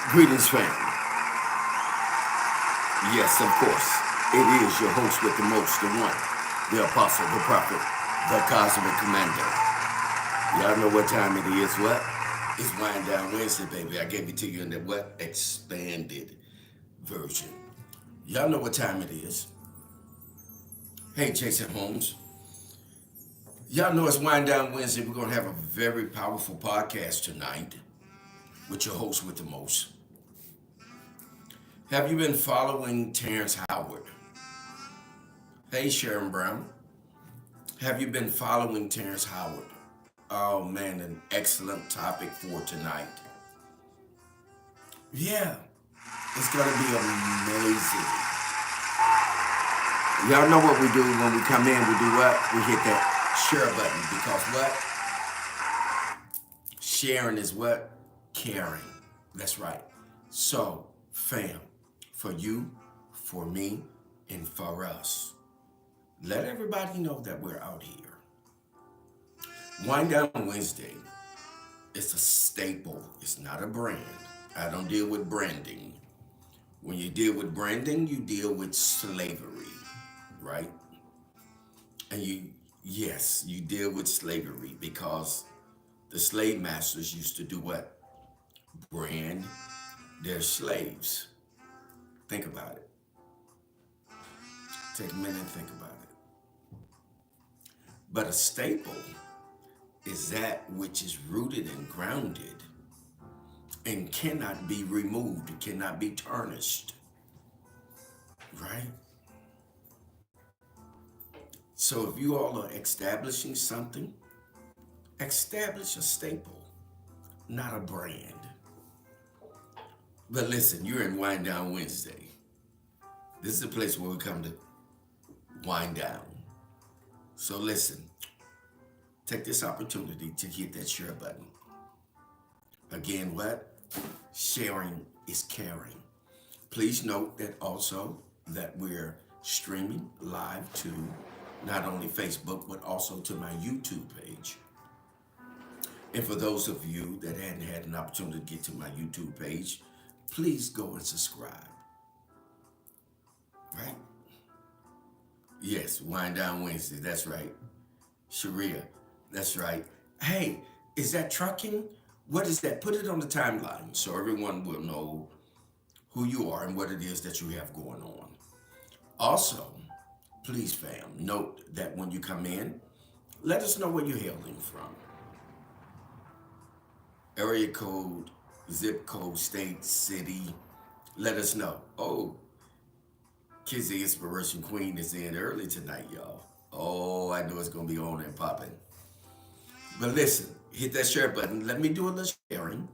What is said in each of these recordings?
Greetings, fam. Yes, of course. It is your host with the most, the one, the apostle, the prophet, the cosmic commander. Y'all know what time it is, what? It's Wind Down Wednesday, baby. I gave it to you in the what? Expanded version. Y'all know what time it is. Hey, Jason Holmes. Y'all know it's Wind Down Wednesday. We're going to have a very powerful podcast tonight with your host with the most. Have you been following Terrence Howard? Hey, Sharon Brown. Have you been following Terrence Howard? Oh man, an excellent topic for tonight. Yeah, it's gonna be amazing. Y'all know what we do when we come in. We do what? We hit that share button because what? Sharing is what? Caring. That's right. So, fam, for you, for me, and for us, let everybody know that we're out here. Wind Down Wednesday is a staple. It's not a brand. I don't deal with branding. When you deal with branding, you deal with slavery, right? And yes, you deal with slavery because the slave masters used to do what? Brand their slaves. Think about it. Take a minute and think about it. But a staple is that which is rooted and grounded and cannot be removed, it cannot be tarnished, right? So if you all are establishing something, establish a staple, not a brand. But listen, you're in Wind Down Wednesday. This is a place where we come to wind down. So listen, take this opportunity to hit that share button. Again, what? Sharing is caring. Please note that also that we're streaming live to not only Facebook, but also to my YouTube page. And for those of you that hadn't had an opportunity to get to my YouTube page, please go and subscribe. Right? Yes, Wind Down Wednesday, that's right. Sharia, that's right. Hey, is that trucking? What is that? Put it on the timeline so everyone will know who you are and what it is that you have going on. Also, please, fam, note that when you come in, let us know where you're hailing from. Area code, zip code, state, city. Let us know. Oh, Kizzy Inspiration Queen is in early tonight, y'all. Oh, I know it's going to be on and popping. But listen, hit that share button. Let me do a little sharing.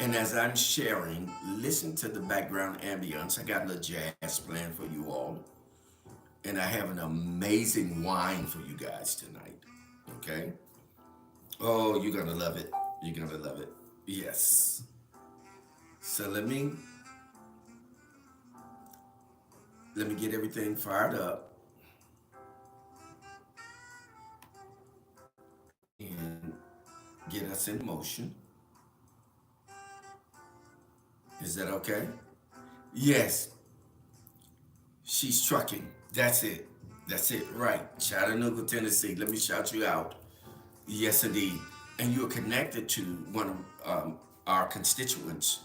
And as I'm sharing, listen to the background ambience. I got a little jazz playing for you all. And I have an amazing wine for you guys tonight. Okay? Oh, you're going to love it. You're going to love it. Yes. So let me get everything fired up. And get us in motion. Is that okay? Yes. She's trucking. That's it. That's it. Right. Chattanooga, Tennessee. Let me shout you out. Yes, indeed. And you're connected to one of our constituents,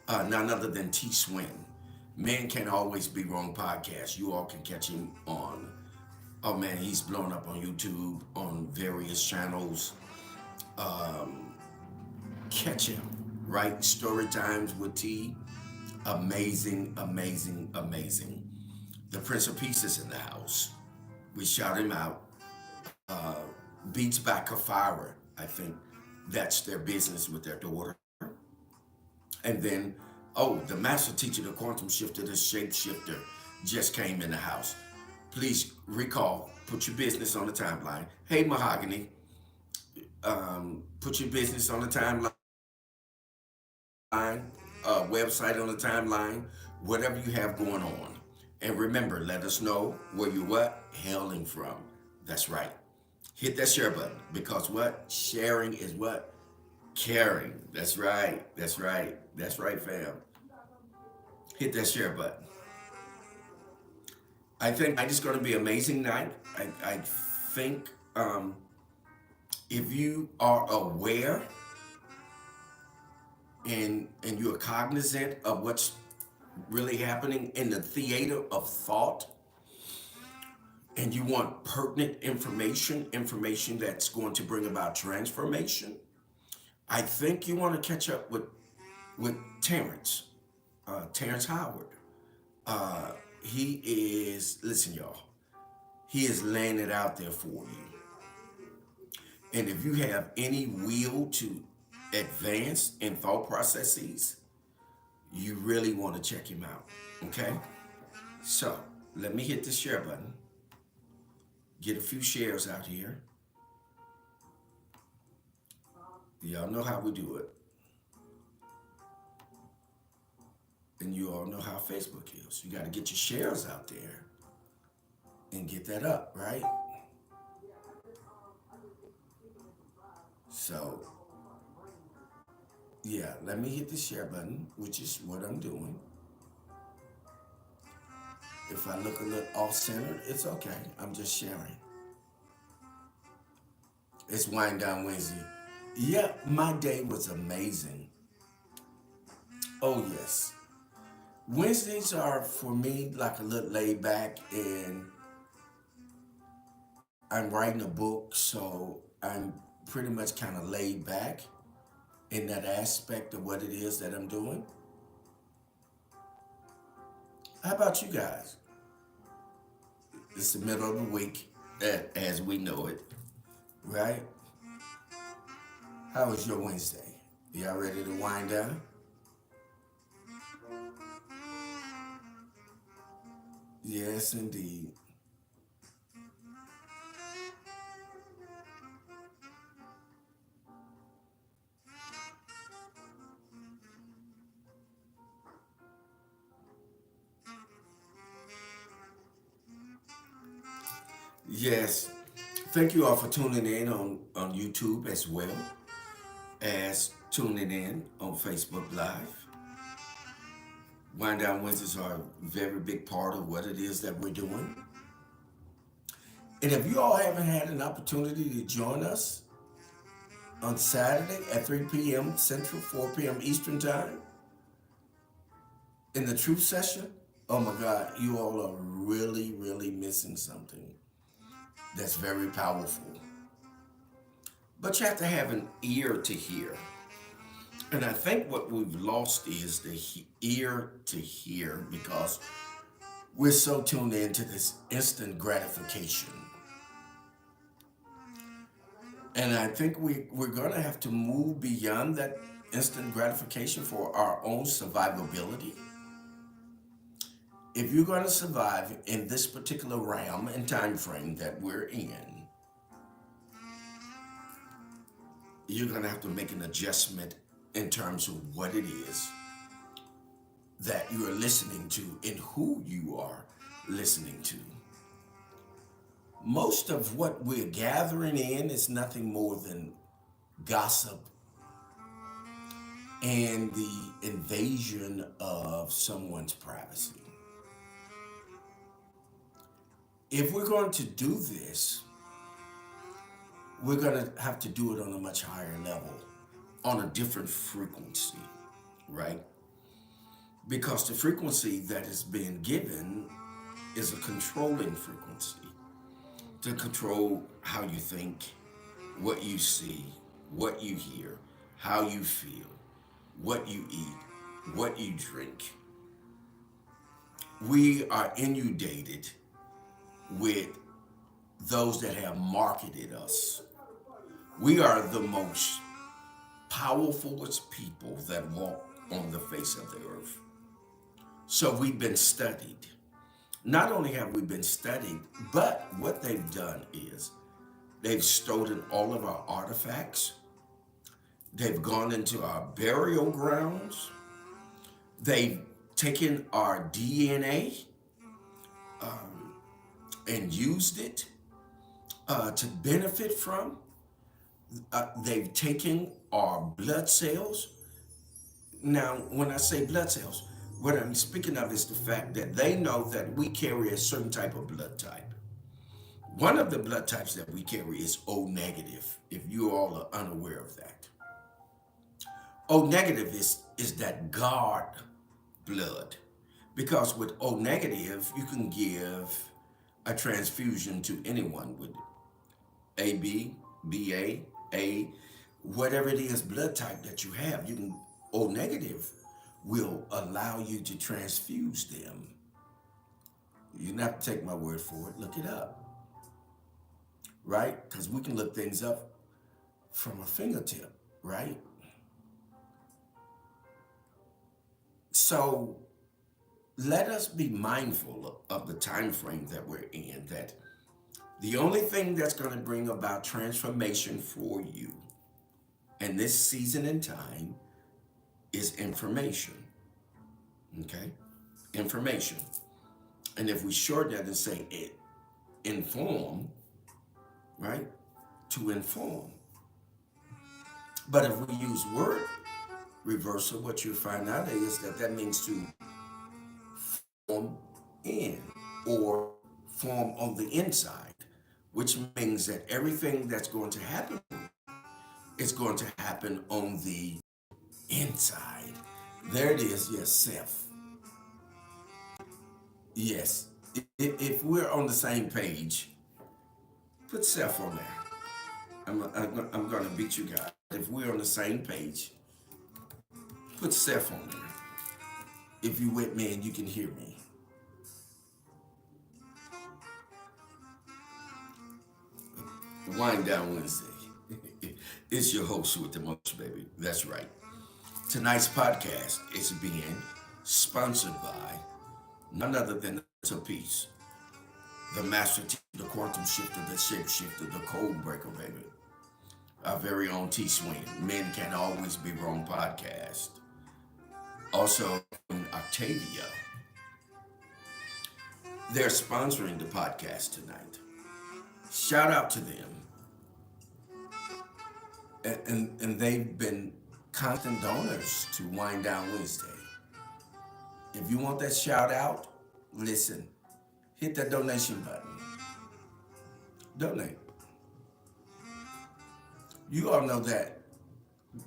none other than T. Swin. Men Can't Always Be Wrong podcast. You all can catch him on. Oh man, he's blown up on YouTube, on various channels. Catch him, right? Story Times with T. Amazing, amazing, amazing. The Prince of Peace is in the house. We shout him out. Beats by Kafira, I think that's their business with their daughter. And then, oh, the master teacher, the quantum shifter, the shapeshifter just came in the house. Please recall, put your business on the timeline. Hey, Mahogany, put your business on the timeline, website on the timeline, whatever you have going on. And remember, let us know where you're what? Hailing from. That's right. Hit that share button because what? Sharing is what? Caring. That's right. That's right. That's right, fam. Hit that share button. I think tonight is going to be an amazing night. I think if you are aware and you're cognizant of what's really happening in the theater of thought, and you want pertinent information that's going to bring about transformation, I think you want to catch up with Terrence Howard. Uh, he is, listen, y'all, he is laying it out there for you. And if you have any will to advance in thought processes, you really want to check him out. Okay? So let me hit the share button, get a few shares out here. Y'all know how we do it. And you all know how Facebook is. You got to get your shares out there and get that up, right? So, yeah, let me hit the share button, which is what I'm doing. If I look a little off-centered, it's okay. I'm just sharing. It's Wind Down Wednesday. Yeah, my day was amazing. Oh, yes. Wednesdays are, for me, like a little laid back, and I'm writing a book, so I'm pretty much kind of laid back in that aspect of what it is that I'm doing. How about you guys? It's the middle of the week, as we know it, right? How was your Wednesday? Y'all ready to wind down? Yes, indeed. Yes. Thank you all for tuning in on YouTube as well as tuning in on Facebook Live. Wind Down Wednesdays are a very big part of what it is that we're doing. And if you all haven't had an opportunity to join us on Saturday at 3 p.m. Central, 4 p.m. Eastern Time in the Truth Session, oh my God, you all are really, really missing something that's very powerful. But you have to have an ear to hear. And I think what we've lost is the ear to hear because we're so tuned into this instant gratification. And I think we're going to have to move beyond that instant gratification for our own survivability. If you're going to survive in this particular realm and time frame that we're in, you're going to have to make an adjustment in terms of what it is that you are listening to and who you are listening to. Most of what we're gathering in is nothing more than gossip and the invasion of someone's privacy. If we're going to do this, we're going to have to do it on a much higher level, on a different frequency, right? Because the frequency that is being given is a controlling frequency to control how you think, what you see, what you hear, how you feel, what you eat, what you drink. We are inundated with those that have marketed us. We are the most powerfulest people that walk on the face of the earth. So we've been studied. Not only have we been studied, but what they've done is they've stolen all of our artifacts. They've gone into our burial grounds. They've taken our DNA and used it to benefit from. They've taken our blood cells. Now, when I say blood cells, what I'm speaking of is the fact that they know that we carry a certain type of blood type. One of the blood types that we carry is O negative, if you all are unaware of that. O negative is that God blood. Because with O negative, you can give a transfusion to anyone with AB, BA, A, whatever it is blood type that you have. You can O negative will allow you to transfuse them. You don't have to take my word for it. Look it up, right? Because we can look things up from a fingertip, right? So let us be mindful of the time frame that we're in, that the only thing that's going to bring about transformation for you in this season and time is information. Okay? Information. And if we shorten that and say it, inform, right? To inform. But if we use word reversal, what you find out is that that means to form in or form on the inside, which means that everything that's going to happen is going to happen on the inside. There it is, yes, self. Yes, if we're on the same page, put self on there. I'm going to beat you guys. If we're on the same page, put self on there. If you with me and you can hear me. Wind Down Wednesday. It's your host with the most, baby. That's right. Tonight's podcast is being sponsored by none other than the Peace, the master teacher, the quantum shifter, the shapeshifter, the code breaker, baby. Our very own T Swing. Men Can't Always Be Wrong podcast. Also, Octavia. They're sponsoring the podcast tonight. Shout out to them. And they've been constant donors to Wind Down Wednesday. If you want that shout out, listen, hit that donation button. Donate. You all know that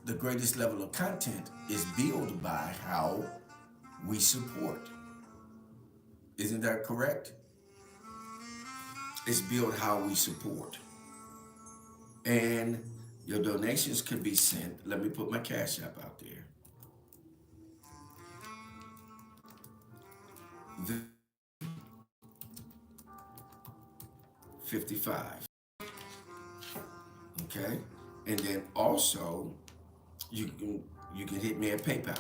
the greatest level of content is built by how we support. Isn't that correct? It's built how we support. And your donations can be sent. Let me put my Cash App out there. 55. Okay? And then also you can hit me at PayPal.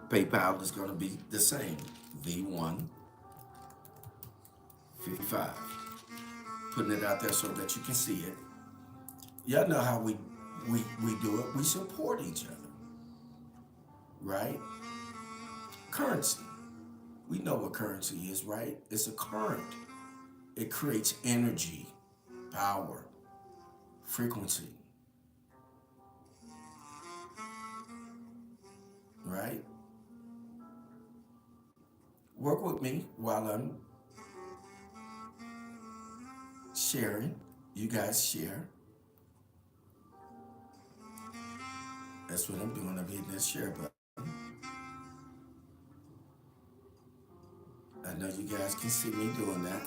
PayPal is going to be the same. V155. Putting it out there so that you can see it. Y'all know how we do it. We support each other. Right? Currency. We know what currency is, right? It's a current. It creates energy, power, frequency. Right? Work with me while I'm sharing. You guys share. That's what I'm doing. I'm hitting that share button. I know you guys can see me doing that.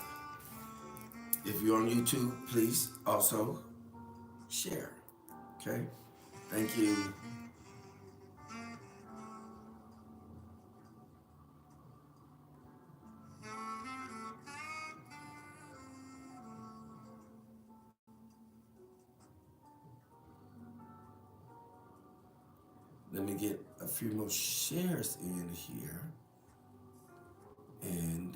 If you're on YouTube, please also share. Okay? Thank you. Let me get a few more shares in here. And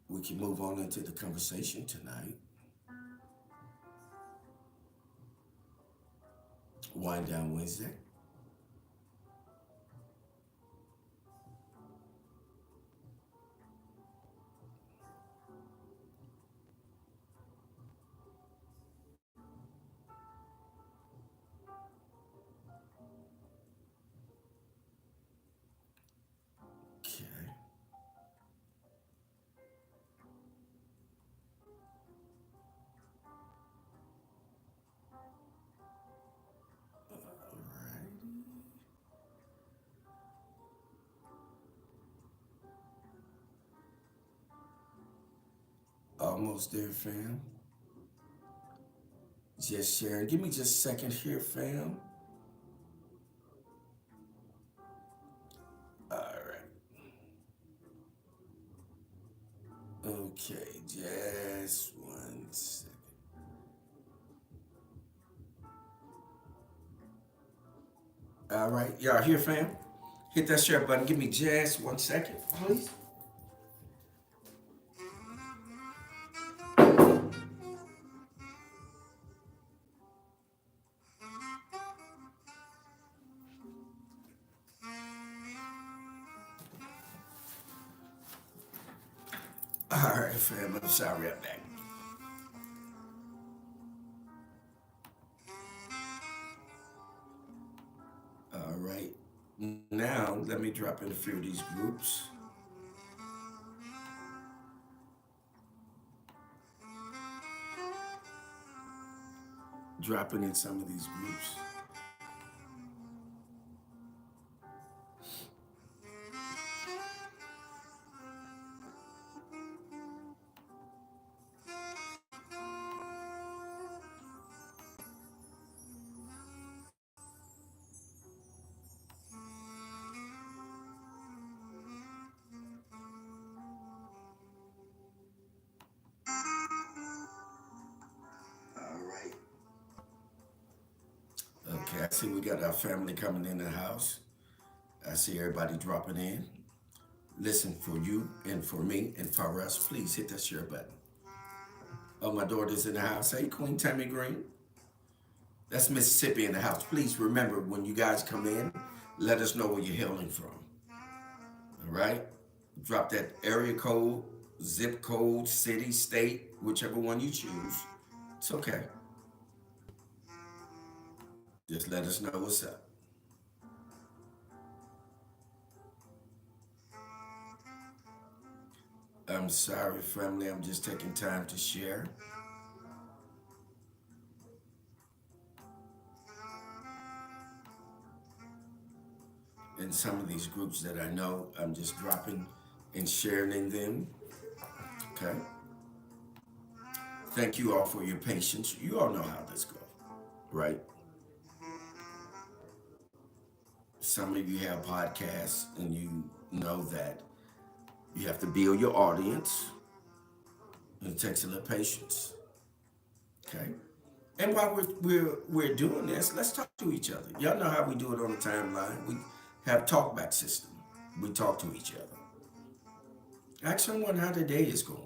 we can move on into the conversation tonight. Wind Down Wednesday. Almost there, fam. Just sharing. Give me just a second here, fam. All right. Okay, just one second. All right, y'all here, fam? Hit that share button. Give me just one second, please. All right, fam. I'm sorry I'm back. All right. Now, let me drop in a few of these groups. Dropping in some of these groups. All right. Okay, I see we got our family coming in the house. I see everybody dropping in. Listen, for you and for me and for us, please hit that share button. Oh, my daughter's in the house. Hey, Queen Tammy Green. That's Mississippi in the house. Please remember when you guys come in, let us know where you're hailing from. All right? Drop that area code, zip code, city, state, whichever one you choose. It's okay. Just let us know what's up. I'm sorry, family. I'm just taking time to share. In some of these groups that I know, I'm just dropping and sharing in them. Okay? Thank you all for your patience. You all know how this goes, right? Some of you have podcasts and you know that you have to build your audience. And it takes a little patience. Okay? And while we're doing this, let's talk to each other. Y'all know how we do it on the timeline. We have talkback system. We talk to each other. Ask someone how their day is going.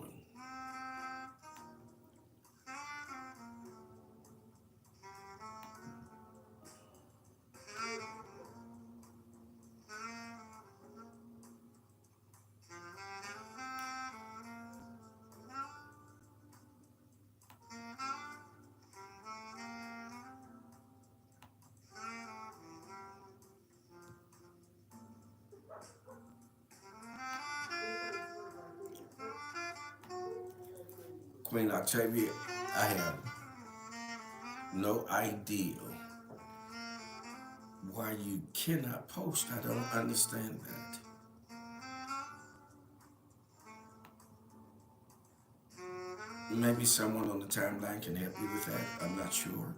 Queen Octavia, I have no idea why you cannot post. I don't understand that. Maybe someone on the timeline can help you with that. I'm not sure.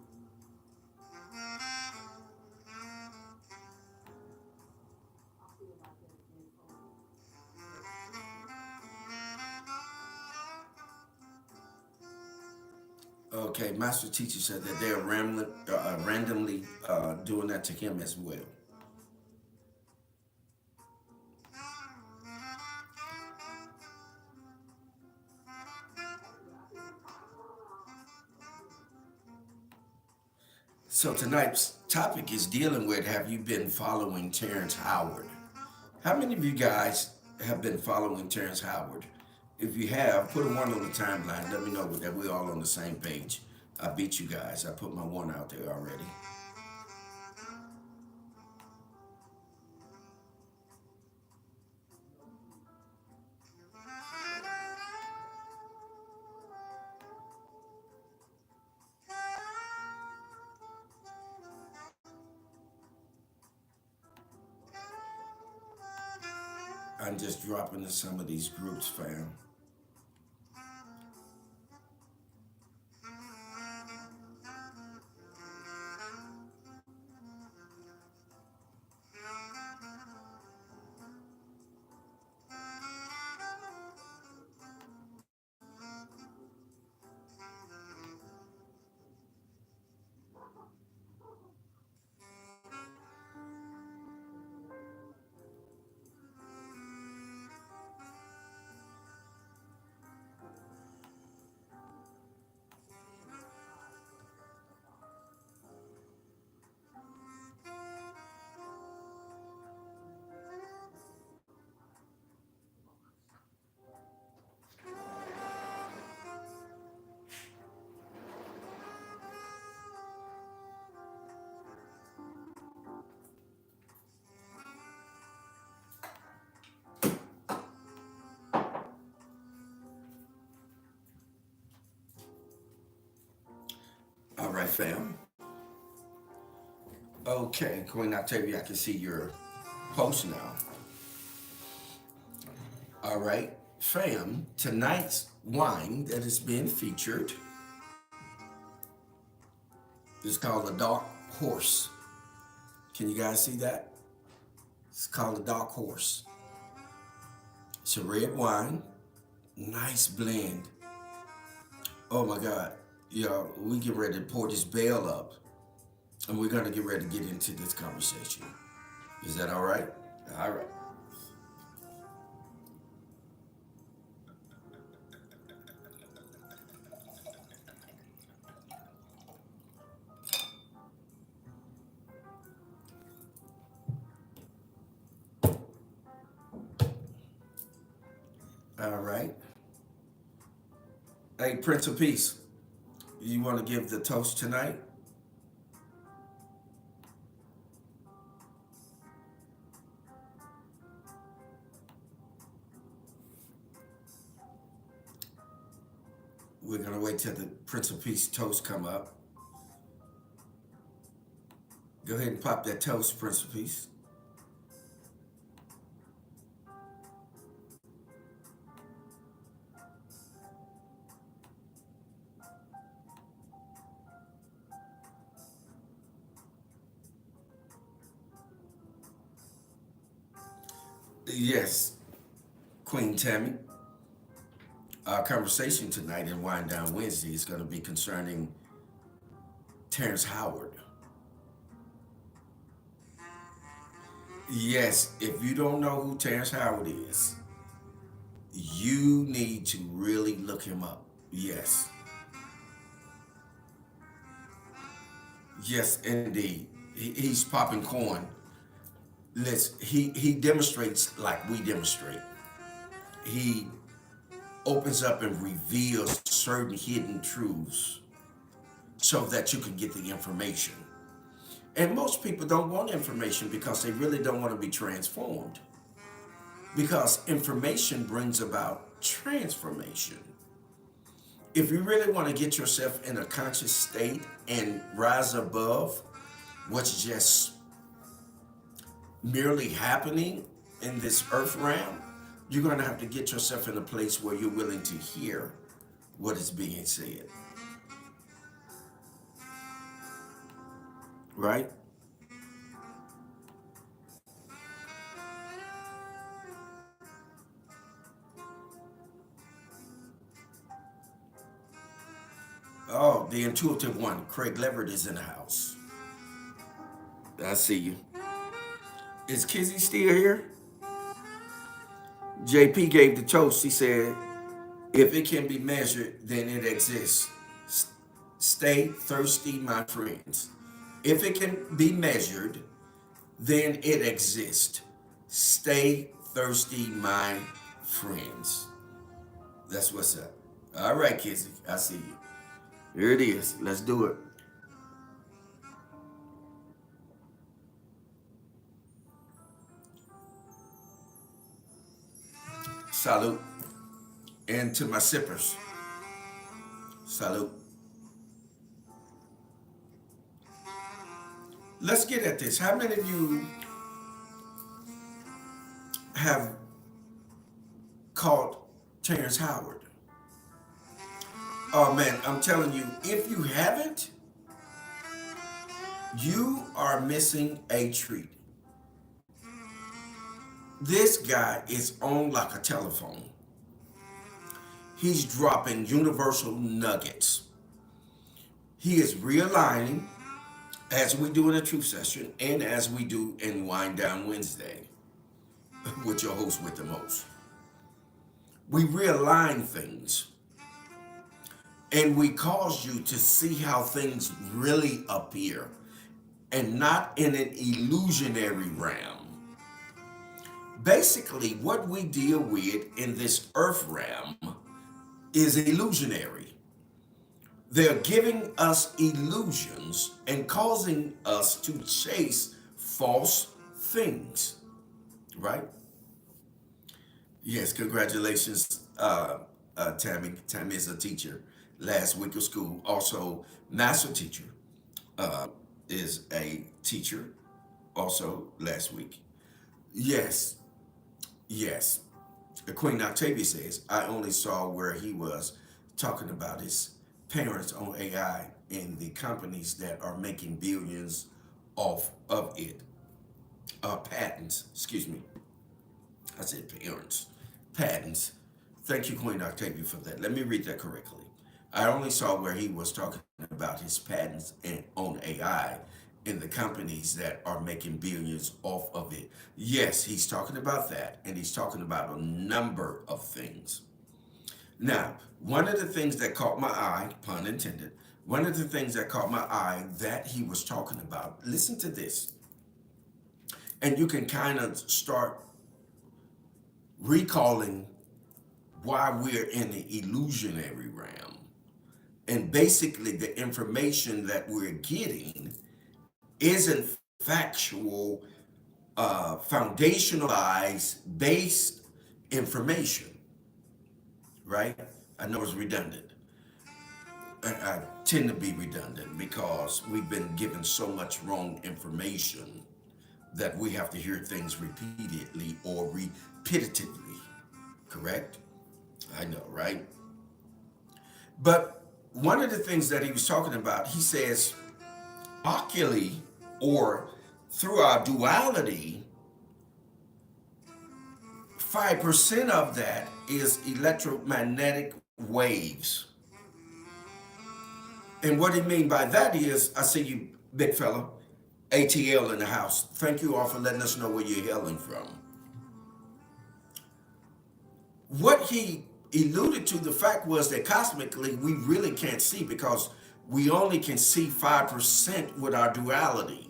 Okay, Master Teacher said that they're randomly doing that to him as well. So tonight's topic is dealing with, have you been following Terrence Howard? How many of you guys have been following Terrence Howard? If you have, put a one on the timeline. Let me know that we're all on the same page. I beat you guys. I put my one out there already. I'm just dropping in some of these groups, fam. right, fam. Okay, Queen Octavia, I can see your post now. All right, fam, tonight's wine that is being featured is called the Dark Horse. Can you guys see that? It's called the Dark Horse. It's a red wine, nice blend. Oh my God, y'all, we get ready to pour this bale up, and we're gonna get ready to get into this conversation. Is that all right? All right. All right. Hey, Prince of Peace, you want to give the toast tonight? We're gonna wait till the Prince of Peace toast come up. Go ahead and pop that toast, Prince of Peace. Yes, Queen Tammy. Our conversation tonight in Wind Down Wednesday is going to be concerning Terrence Howard. Yes, if you don't know who Terrence Howard is, you need to really look him up. Yes, yes, indeed. He's popping corn. He demonstrates like we demonstrate. He opens up and reveals certain hidden truths so that you can get the information. And most people don't want information because they really don't want to be transformed. Because information brings about transformation. If you really want to get yourself in a conscious state and rise above what's just merely happening in this earth realm, you're going to have to get yourself in a place where you're willing to hear what is being said. Right? Oh, the intuitive one, Craig Leverett, is in the house. I see you. Is Kizzy still here? JP gave the toast. He said, if it can be measured, then it exists. Stay thirsty, my friends. If it can be measured, then it exists. Stay thirsty, my friends. That's what's up. All right, Kizzy, I see you. Here it is. Let's do it. Salute. And to my sippers, salute. Let's get at this. How many of you have caught Terrence Howard? Oh man, I'm telling you, if you haven't, you are missing a treat. This guy is on like a telephone. He's dropping universal nuggets. He is realigning, as we do in a truth session and as we do in Wind Down Wednesday with your host with the most. We realign things and we cause you to see how things really appear and not in an illusionary realm. Basically, what we deal with in this earth realm is illusionary. They're giving us illusions and causing us to chase false things, right? Yes, congratulations, Tammy. Tammy is a teacher. last week of school. Also, master teacher is a teacher also last week. Yes, yes. Queen Octavia says, I only saw where he was talking about his parents on AI and the companies that are making billions off of it. Patents, excuse me. I said parents. Patents. Thank you, Queen Octavia, for that. Let me read that correctly. I only saw where he was talking about his patents on AI and the companies that are making billions off of it. Yes, he's talking about that, and he's talking about a number of things. Now, one of the things that caught my eye, pun intended, one of the things that caught my eye that he was talking about, listen to this, and you can kind of start recalling why we're in the illusionary realm. And basically, the information that we're getting isn't factual, foundationalized, based information, right? I know it's redundant. I tend to be redundant because we've been given so much wrong information that we have to hear things repeatedly or repetitively, correct? I know, right? But one of the things that he was talking about, he says, oculi or through our duality, 5% of that is electromagnetic waves. And what he mean by that is, I see you, big fella, ATL in the house. Thank you all for letting us know where you're hailing from. What he alluded to, the fact was that cosmically, we really can't see because we only can see 5% with our duality,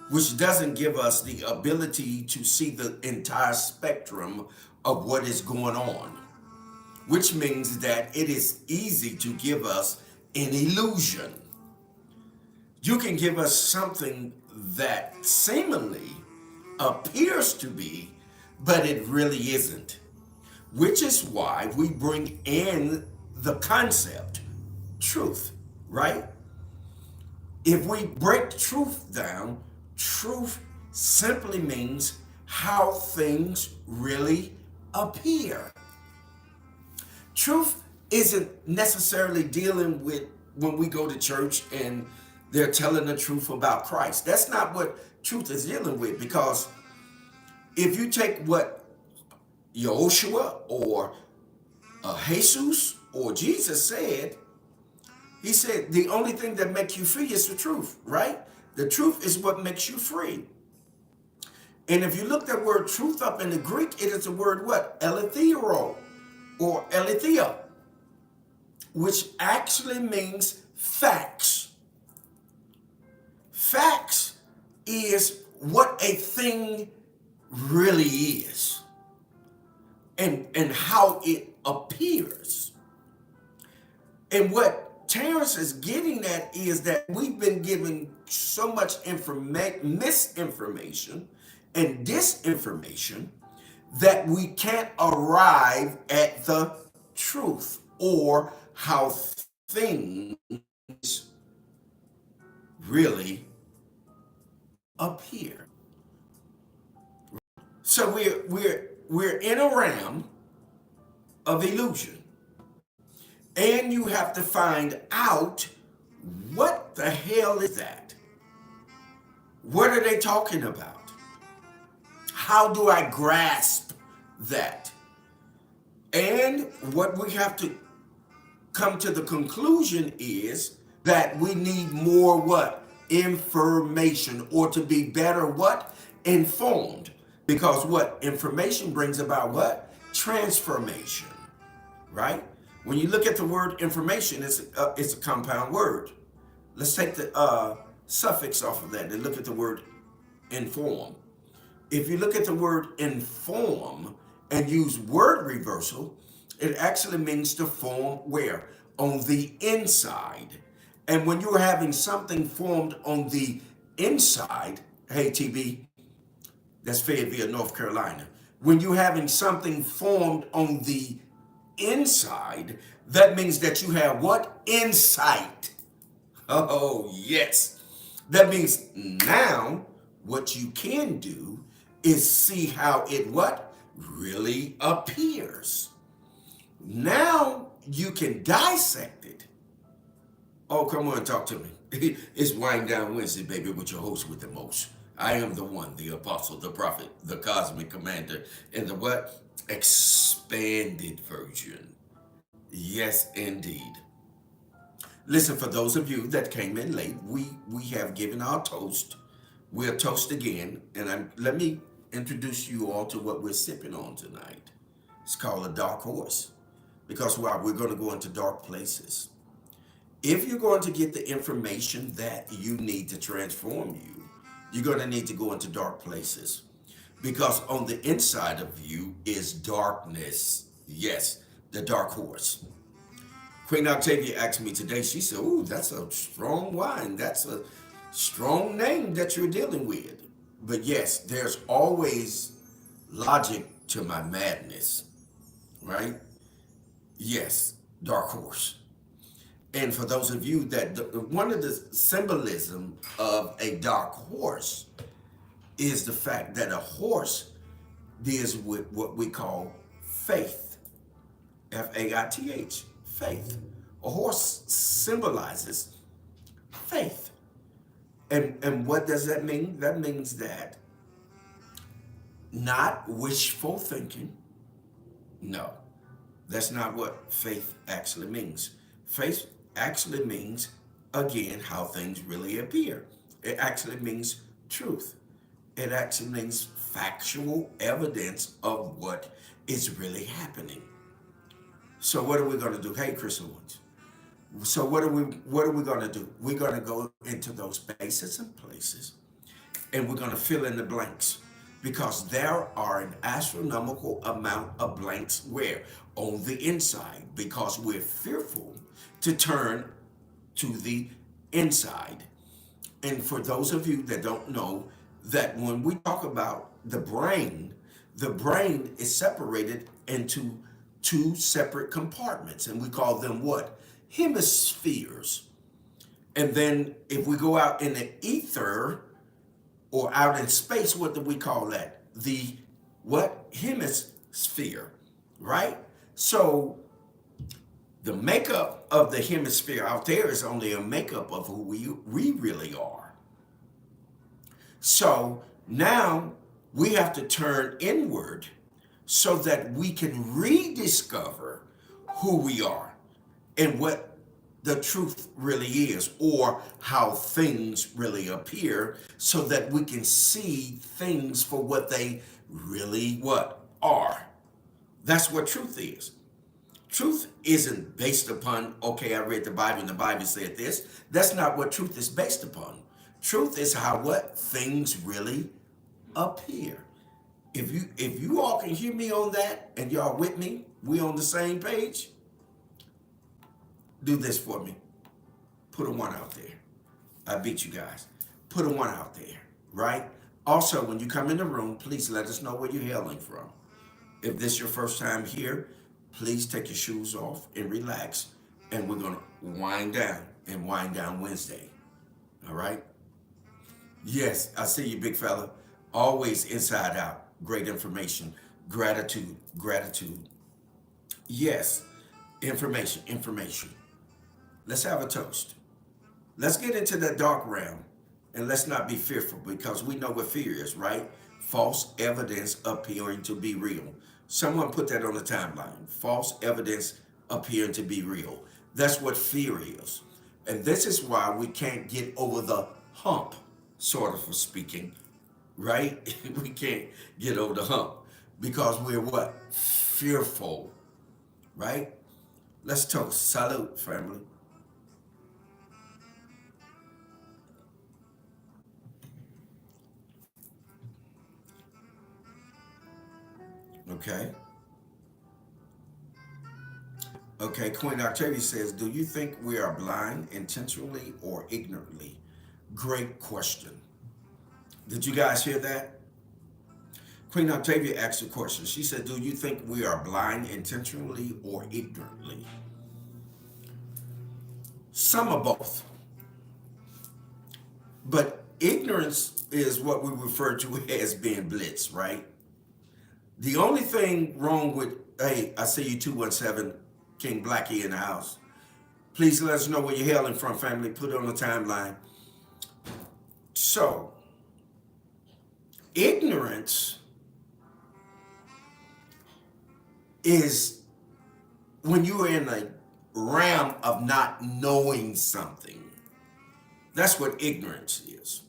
which doesn't give us the ability to see the entire spectrum of what is going on, which means that it is easy to give us an illusion. You can give us something that seemingly appears to be, but it really isn't, which is why we bring in the concept truth, right? If we break truth down, truth simply means how things really appear. Truth isn't necessarily dealing with when we go to church and they're telling the truth about Christ. That's not what truth is dealing with, because if you take what Yahushua or Jesus or Jesus said, he said the only thing that makes you free is the truth, right? The truth is what makes you free. And if you look that word truth up in the Greek, it is the word what? Eleuthero or aletheia, which actually means facts. Facts is what a thing really is and how it appears. And what Terrence is getting at is that we've been given so much misinformation and disinformation that we can't arrive at the truth or how things really appear. So we're in a realm of illusion, and you have to find out what the hell is that? What are they talking about? How do I grasp that? And what we have to come to the conclusion is that we need more what? Information, or to be better what? Informed. Because what? Information brings about what? Transformation, right? When you look at the word information, it's a compound word. Let's take the suffix off of that and look at the word inform. If you look at the word inform and use word reversal, it actually means to form where? On the inside. And when you're having something formed on the inside, hey TB, that's Fayetteville, North Carolina. When you're having something formed on the inside, that means that you have what? Insight. Oh, yes. That means now what you can do is see how it what? Really appears. Now you can dissect it. Oh, come on, talk to me. It's Wind Down Wednesday, baby, with your host with the most. I am the one, the apostle, the prophet, the cosmic commander, and the what? Expanded version. Yes, indeed. Listen, for those of you that came in late, we have given our toast. We'll toast again, and let me introduce you all to what we're sipping on tonight. It's called a dark horse, because why? We're going to go into dark places. If you're going to get the information that you need to transform you, you're going to need to go into dark places, because on the inside of you is darkness. Yes, the dark horse. Queen Octavia asked me today, she said, "Ooh, that's a strong wine. That's a strong name that you're dealing with." But yes, there's always logic to my madness, right? Yes, dark horse. And for those of you that, one of the symbolism of a dark horse is the fact that a horse deals with what we call faith. Faith, faith. A horse symbolizes faith. And what does that mean? That means that not wishful thinking. No, that's not what faith actually means. Faith actually means, again, how things really appear. It actually means truth. It actually means factual evidence of what is really happening. So what are we going to do? Hey, Crystal Woods. So what are we going to do? We're going to go into those spaces and places, and we're going to fill in the blanks, because there are an astronomical amount of blanks where on the inside, because we're fearful to turn to the inside. And for those of you that don't know, that when we talk about the brain is separated into two separate compartments, and we call them what? Hemispheres. And then if we go out in the ether or out in space, what do we call that? The what? Hemisphere, right? So the makeup of the hemisphere out there is only a makeup of who we really are. So now we have to turn inward so that we can rediscover who we are and what the truth really is, or how things really appear, so that we can see things for what they really what are. That's what truth is. Truth isn't based upon, okay, I read the Bible and the Bible said this. That's not what truth is based upon. Truth is how what things really appear. If you all can hear me on that and y'all with me, we on the same page, do this for me. Put a one out there. I beat you guys. Put a one out there, right? Also, when you come in the room, please let us know where you're hailing from. If this is your first time here, please take your shoes off and relax. And we're going to wind down and Wind Down Wednesday. All right? Yes, I see you, big fella. Always inside out. Great information. Gratitude, gratitude. Yes, information. Let's have a toast. Let's get into that dark realm, and let's not be fearful, because we know what fear is, right? False evidence appearing to be real. Someone put that on the timeline. False evidence appearing to be real. That's what fear is. And this is why we can't get over the hump, sort of for speaking, right? We can't get over the hump because we're what? Fearful, right? Let's toast. Salute, family. Okay. Okay, Queen Octavia says, do you think we are blind intentionally or ignorantly? Great question. Did you guys hear that? Queen Octavia asked a question. She said, do you think we are blind intentionally or ignorantly? Some of both. But ignorance is what we refer to as being blitz, right? The only thing wrong with, hey, I see you 217, King Blackie in the house. Please let us know where you're hailing from, family. Put it on the timeline. So, ignorance is when you are in a realm of not knowing something. That's what ignorance is.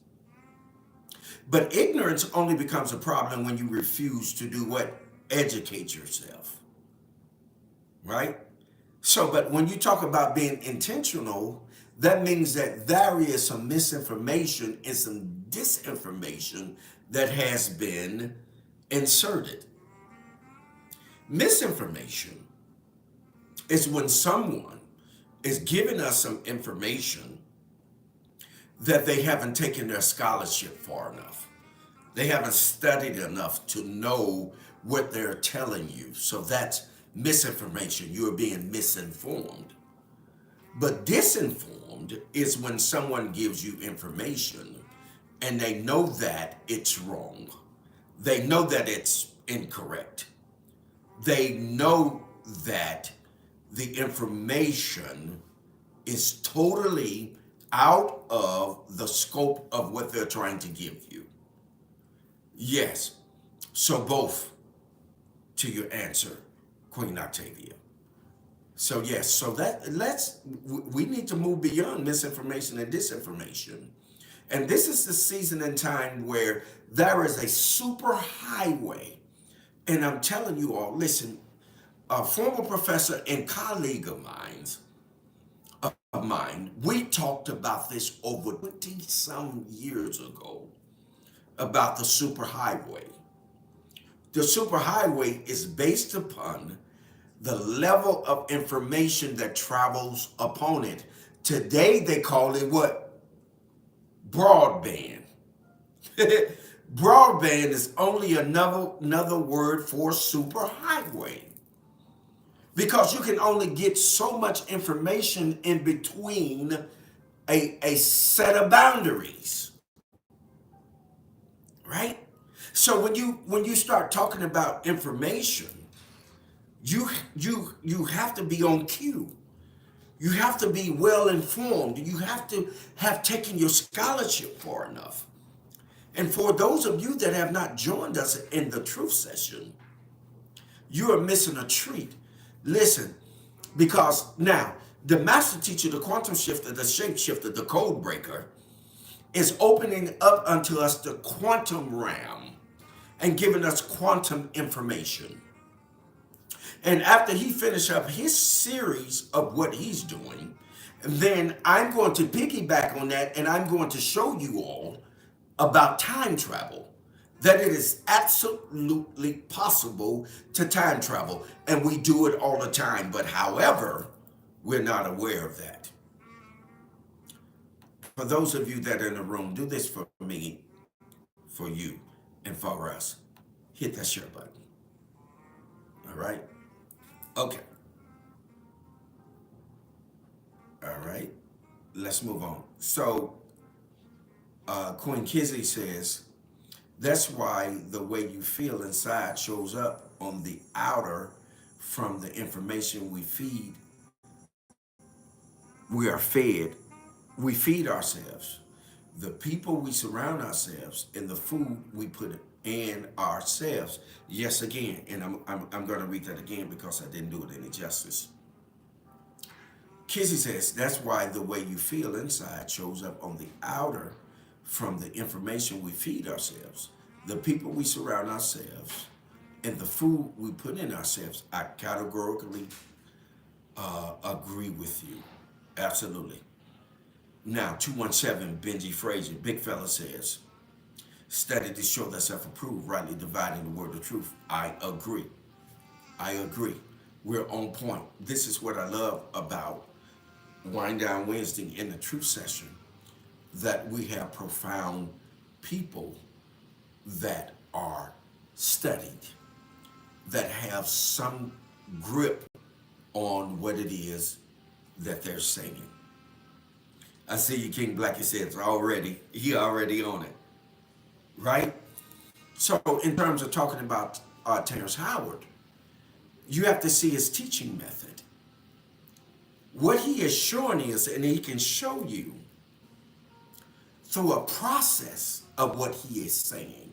But ignorance only becomes a problem when you refuse to do what? Educate yourself. Right? So, but when you talk about being intentional, that means that there is some misinformation and some disinformation that has been inserted. Misinformation is when someone is giving us some information that they haven't taken their scholarship far enough. They haven't studied enough to know what they're telling you. So that's misinformation. You're being misinformed. But disinformed is when someone gives you information and they know that it's wrong. They know that it's incorrect. They know that the information is totally out of the scope of what they're trying to give you. Yes. So both to your answer, Queen Octavia. So yes, so we need to move beyond misinformation and disinformation. And this is the season and time where there is a super highway. And I'm telling you all, listen, a former professor and colleague of mine, we talked about this over 20 some years ago about the superhighway. The superhighway is based upon the level of information that travels upon it. Today they call it what? Broadband. Broadband is only another word for superhighway. Because you can only get so much information in between a set of boundaries. Right? So when you start talking about information, you have to be on cue. You have to be well informed. You have to have taken your scholarship far enough. And for those of you that have not joined us in the truth session, you are missing a treat. Listen, because now the master teacher, the quantum shifter, the shape shifter, the code breaker is opening up unto us the quantum realm and giving us quantum information. And after he finishes up his series of what he's doing, then I'm going to piggyback on that and I'm going to show you all about time travel. That it is absolutely possible to time travel. And we do it all the time. But however, we're not aware of that. For those of you that are in the room, do this for me, for you, and for us. Hit that share button. All right? Okay. All right. Let's move on. So, Queen Kizzy says, that's why the way you feel inside shows up on the outer from the information we feed. We are fed. We feed ourselves. The people we surround ourselves and the food we put in ourselves. Yes, again, and I'm going to read that again because I didn't do it any justice. Kizzy says, that's why the way you feel inside shows up on the outer from the information we feed ourselves, the people we surround ourselves, and the food we put in ourselves. I categorically agree with you. Absolutely. Now, 217, Benji Frazier, big fella says, study to show thyself approved, rightly dividing the word of truth. I agree. I agree. We're on point. This is what I love about Wind Down Wednesday in the truth session, that we have profound people that are studied that have some grip on what it is that they're saying. I see you, King Blackie says already. He already on it, right? So in terms of talking about Terrence Howard, you have to see his teaching method. What he is showing is, and he can show you through a process of what he is saying.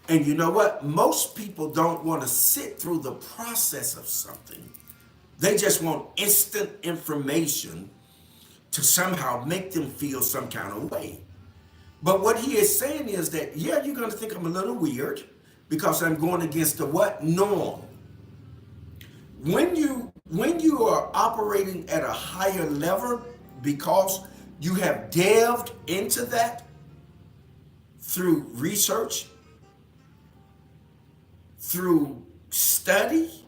And you know what? Most people don't want to sit through the process of something. They just want instant information to somehow make them feel some kind of way. But what he is saying is that, yeah, you're going to think I'm a little weird because I'm going against the what? Norm. When you are operating at a higher level because you have delved into that through research, through study,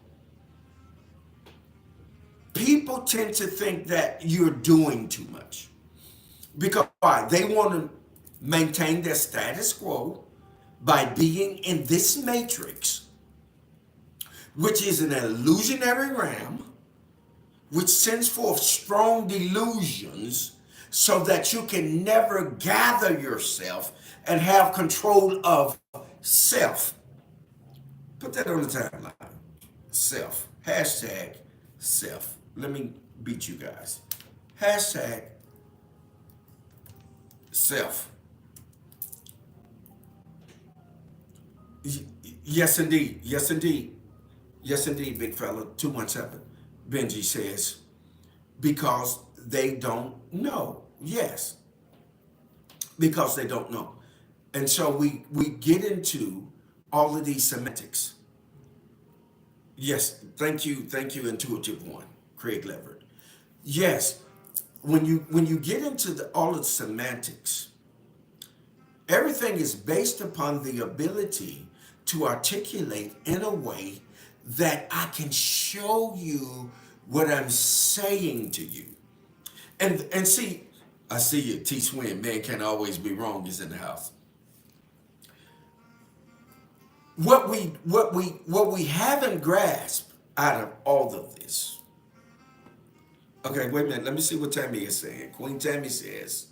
people tend to think that you're doing too much. Because why? They want to maintain their status quo by being in this matrix, which is an illusionary realm, which sends forth strong delusions so that you can never gather yourself and have control of self. Put that on the timeline. Self. Hashtag self. Let me beat you guys. Hashtag self. Yes, indeed. Yes, indeed. Yes, indeed, big fella. 217. Benji says, because they don't know. Yes, because they don't know. And so we get into all of these semantics. Yes, thank you, Intuitive One, Craig Leverett. Yes, when you get into all of the semantics, everything is based upon the ability to articulate in a way that I can show you what I'm saying to you. And see, I see you, T Swin, man can't always be wrong is in the house. What we haven't grasped out of all of this. Okay, wait a minute. Let me see what Tammy is saying. Queen Tammy says,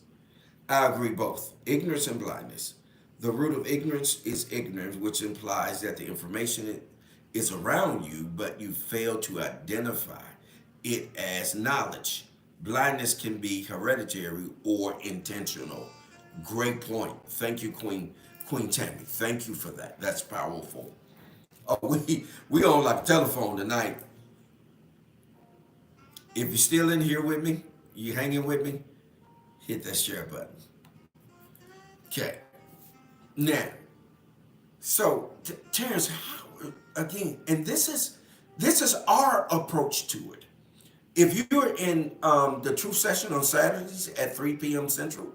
I agree both. Ignorance and blindness. The root of ignorance is ignorance, which implies that the information is around you, but you fail to identify it as knowledge. Blindness can be hereditary or intentional. Great point. Thank you, Queen Tammy. Thank you for that. That's powerful. Oh, we on like a telephone tonight. If you're still in here with me, you hanging with me, hit that share button. Okay. Now, so Terrence Howard again, and this is our approach to it. If you're in the Truth Session on Saturdays at 3 p.m. Central,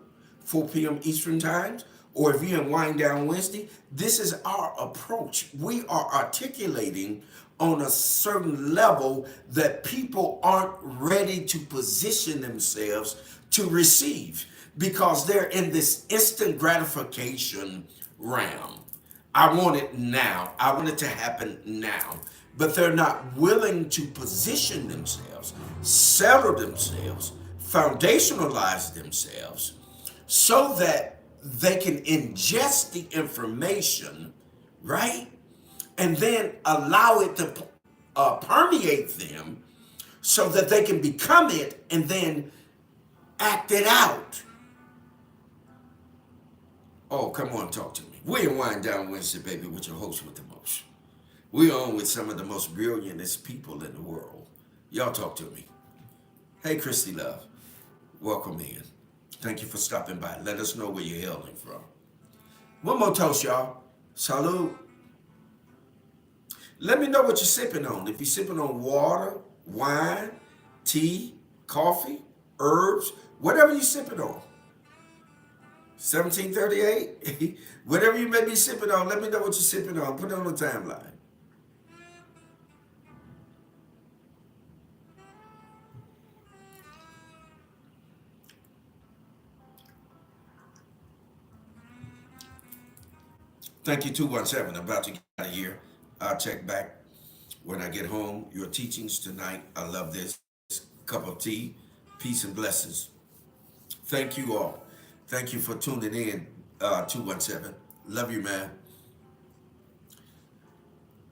4 p.m. Eastern Times, or if you're in Wind Down Wednesday, this is our approach. We are articulating on a certain level that people aren't ready to position themselves to receive because they're in this instant gratification realm. I want it now. I want it to happen now. But they're not willing to position themselves, settle themselves, foundationalize themselves so that they can ingest the information, right? And then allow it to permeate them so that they can become it and then act it out. Oh, come on, talk to me. We're in Wind Down Wednesday, baby, with your host with the most. We're on with some of the most brilliantest people in the world. Y'all talk to me. Hey, Christy Love, welcome in. Thank you for stopping by. Let us know where you're hailing from. One more toast, y'all. Salud. Let me know what you're sipping on. If you're sipping on water, wine, tea, coffee, herbs, whatever you're sipping on. 1738, whatever you may be sipping on, let me know what you're sipping on. Put it on the timeline. Thank you, 217. I'm about to get out of here. I'll check back when I get home. Your teachings tonight, I love this. Cup of tea, peace and blessings. Thank you all. Thank you for tuning in, 217. Love you, man.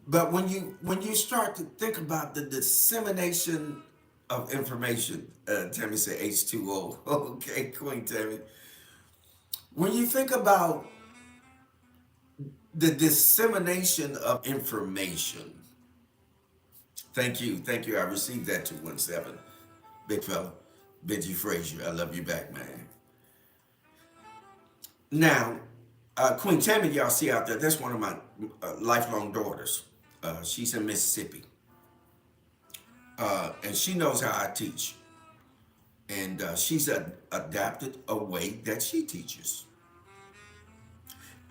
But when you start to think about the dissemination of information, Tammy said H2O. Okay, Queen Tammy. When you think about the dissemination of information, thank you. I received that 217. Big fella, Benji Frazier. I love you back, man. Now, Queen Tammy, y'all see out there, that's one of my lifelong daughters. She's in Mississippi. And she knows how I teach. And she's adapted a way that she teaches.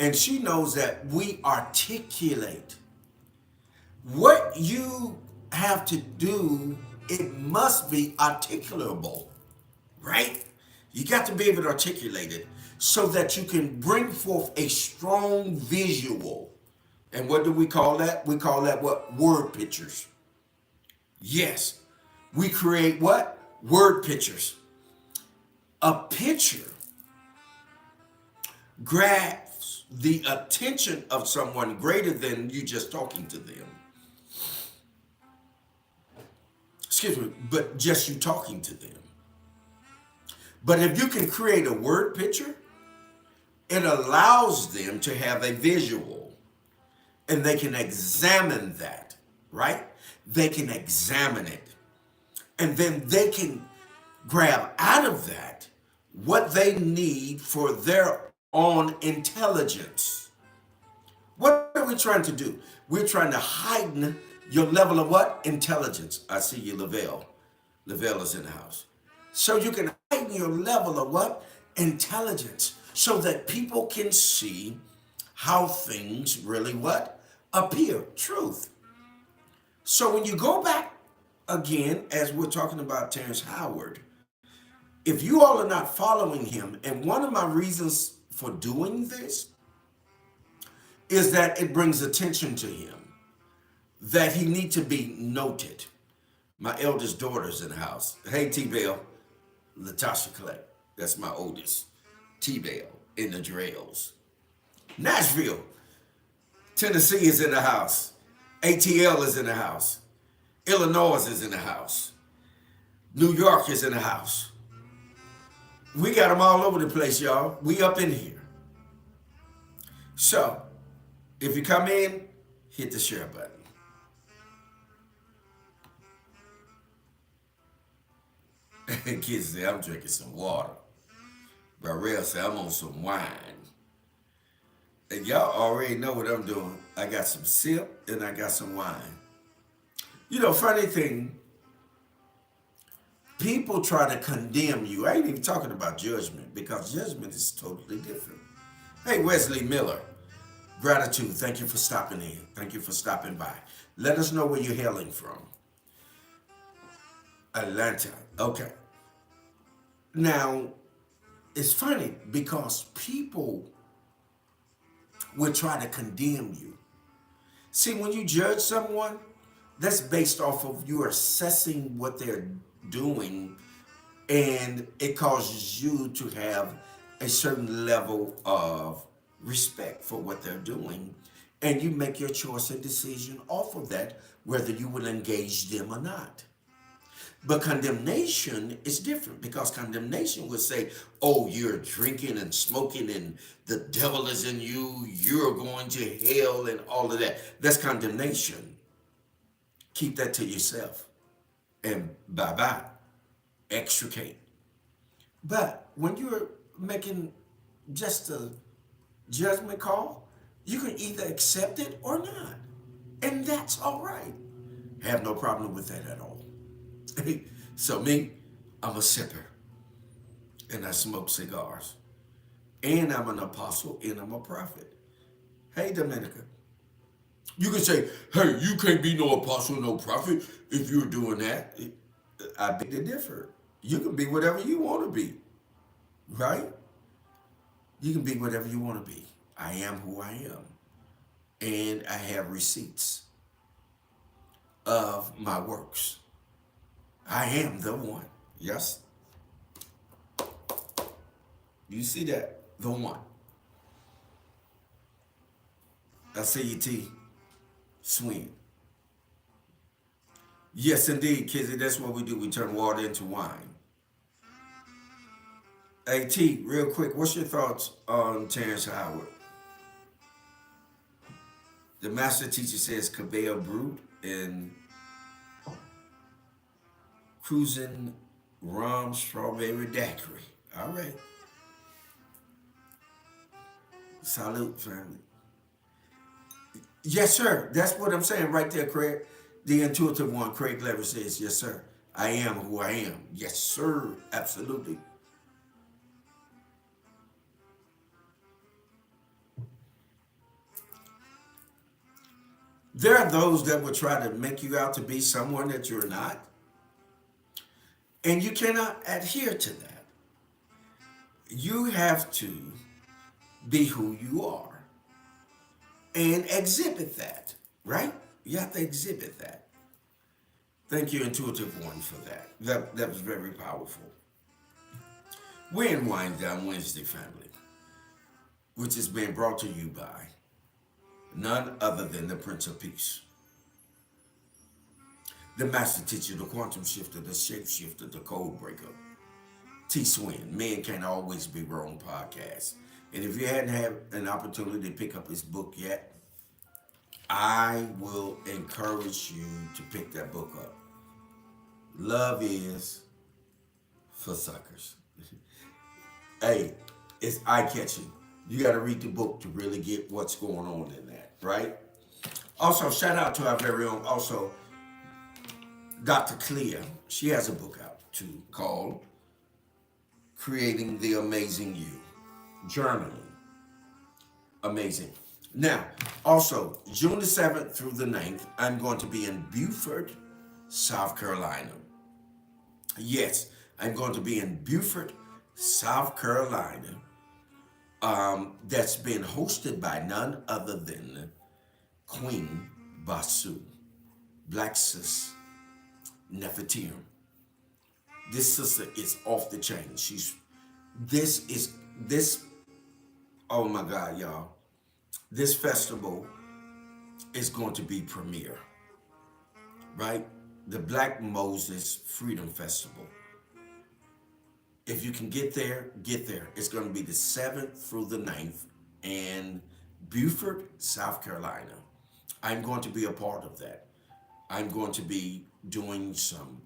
And she knows that we articulate what you have to do. It must be articulable, right? You got to be able to articulate it so that you can bring forth a strong visual. And what do we call that? We call that what? Word pictures. Yes, we create what? Word pictures. A picture grabs the attention of someone greater than you just talking to them. Excuse me, but just you talking to them. But if you can create a word picture, it allows them to have a visual and they can examine that, right? They can examine it. And then they can grab out of that what they need for their own intelligence. What are we trying to do? We're trying to heighten your level of what? Intelligence. I see you, Lavelle. Lavelle is in the house. So you can heighten your level of what? Intelligence. So that people can see how things really what? Appear. Truth. So when you go back again, as we're talking about Terrence Howard, if you all are not following him, and one of my reasons for doing this is that it brings attention to him, that he needs to be noted. My eldest daughter's in the house. Hey, T-Bell, Latasha Clay. That's my oldest. T-Bell in the Drells. Nashville, Tennessee is in the house. ATL is in the house. Illinois is in the house. New York is in the house. We got them all over the place, y'all. We up in here. So, if you come in, hit the share button. Kids say, I'm drinking some water. Barrell said, I'm on some wine. And y'all already know what I'm doing. I got some sip and I got some wine. You know, funny thing, people try to condemn you. I ain't even talking about judgment because judgment is totally different. Hey, Wesley Miller, gratitude. Thank you for stopping in. Thank you for stopping by. Let us know where you're hailing from. Atlanta. Okay. Now, it's funny because people will try to condemn you. See, when you judge someone, that's based off of you assessing what they're doing, and it causes you to have a certain level of respect for what they're doing, and you make your choice and decision off of that, whether you will engage them or not. But condemnation is different because condemnation would say, oh, you're drinking and smoking and the devil is in you, you're going to hell and all of that. That's condemnation. Keep that to yourself and bye-bye. Extricate. But when you're making just a judgment call, you can either accept it or not. And that's all right. Have no problem with that at all. So me, I'm a sipper and I smoke cigars and I'm an apostle and I'm a prophet. Hey, Dominica, you can say, hey, you can't be no apostle, no prophet if you're doing that. I beg to differ. You can be whatever you want to be, right? You can be whatever you want to be. I am who I am. and I have receipts of my works. I am the one. Yes, you see that? The one. I see you, T. Swing. Yes, indeed, Kizzy. That's what we do. We turn water into wine. Hey, T, real quick, what's your thoughts on Terrence Howard? The master teacher says Cabell Brute and Cruising Rum Strawberry Daiquiri. All right. Salute, family. Yes, sir. That's what I'm saying right there, Craig. The intuitive one, Craig Lever says, yes, sir. I am who I am. Yes, sir. Absolutely. There are those that will try to make you out to be someone that you're not, and you cannot adhere to that. You have to be who you are and exhibit that, right? You have to exhibit that. Thank you, Intuitive One, for that. That was very powerful. We're in Wind Down Wednesday, family, which is being brought to you by none other than the Prince of Peace, the Master Teacher, the Quantum Shifter, the Shapeshifter, the Code Breaker, T Swin, Men Can't Always Be Wrong podcast. And if you hadn't had an opportunity to pick up his book yet, I will encourage you to pick that book up. Love is for suckers. Hey, it's eye catching. You got to read the book to really get what's going on in that, right? Also, shout out to our very own, also, Dr. Clea. She has a book out too called Creating the Amazing You. Journaling. Amazing. Now, also, June the 7th through the 9th, I'm going to be in Beaufort, South Carolina. Yes, I'm going to be in Beaufort, South Carolina. That's been hosted by none other than Queen Basu, Black Sis Nefertiti. This sister is off the chain. This, oh my God, y'all. This festival is going to be premiere, right? The Black Moses Freedom Festival. If you can get there, get there. It's going to be the 7th through the 9th in Beaufort, South Carolina. I'm going to be a part of that. I'm going to be doing some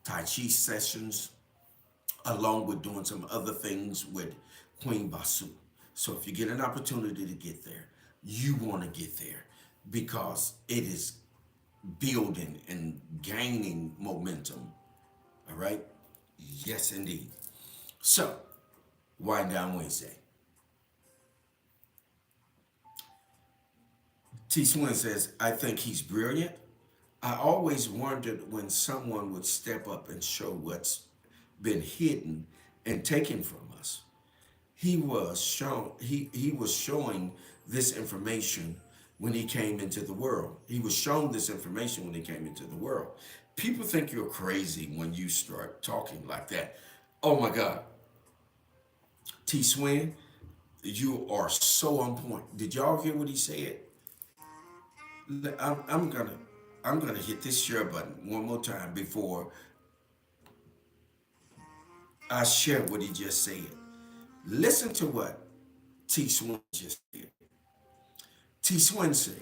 Tai Chi sessions along with doing some other things with Queen Basu. So if you get an opportunity to get there, you want to get there because it is building and gaining momentum. All right? Yes, indeed. So, Wind Down Wednesday. T. Swin says, I think he's brilliant. I always wondered when someone would step up and show what's been hidden and taken from us. He was showing this information when he came into the world. He was shown this information when he came into the world. People think you're crazy when you start talking like that. Oh my God. T Swin, you are so on point. Did y'all hear what he said? I'm gonna hit this share button one more time before I share what he just said. Listen to what T Swin just said. T Swin said,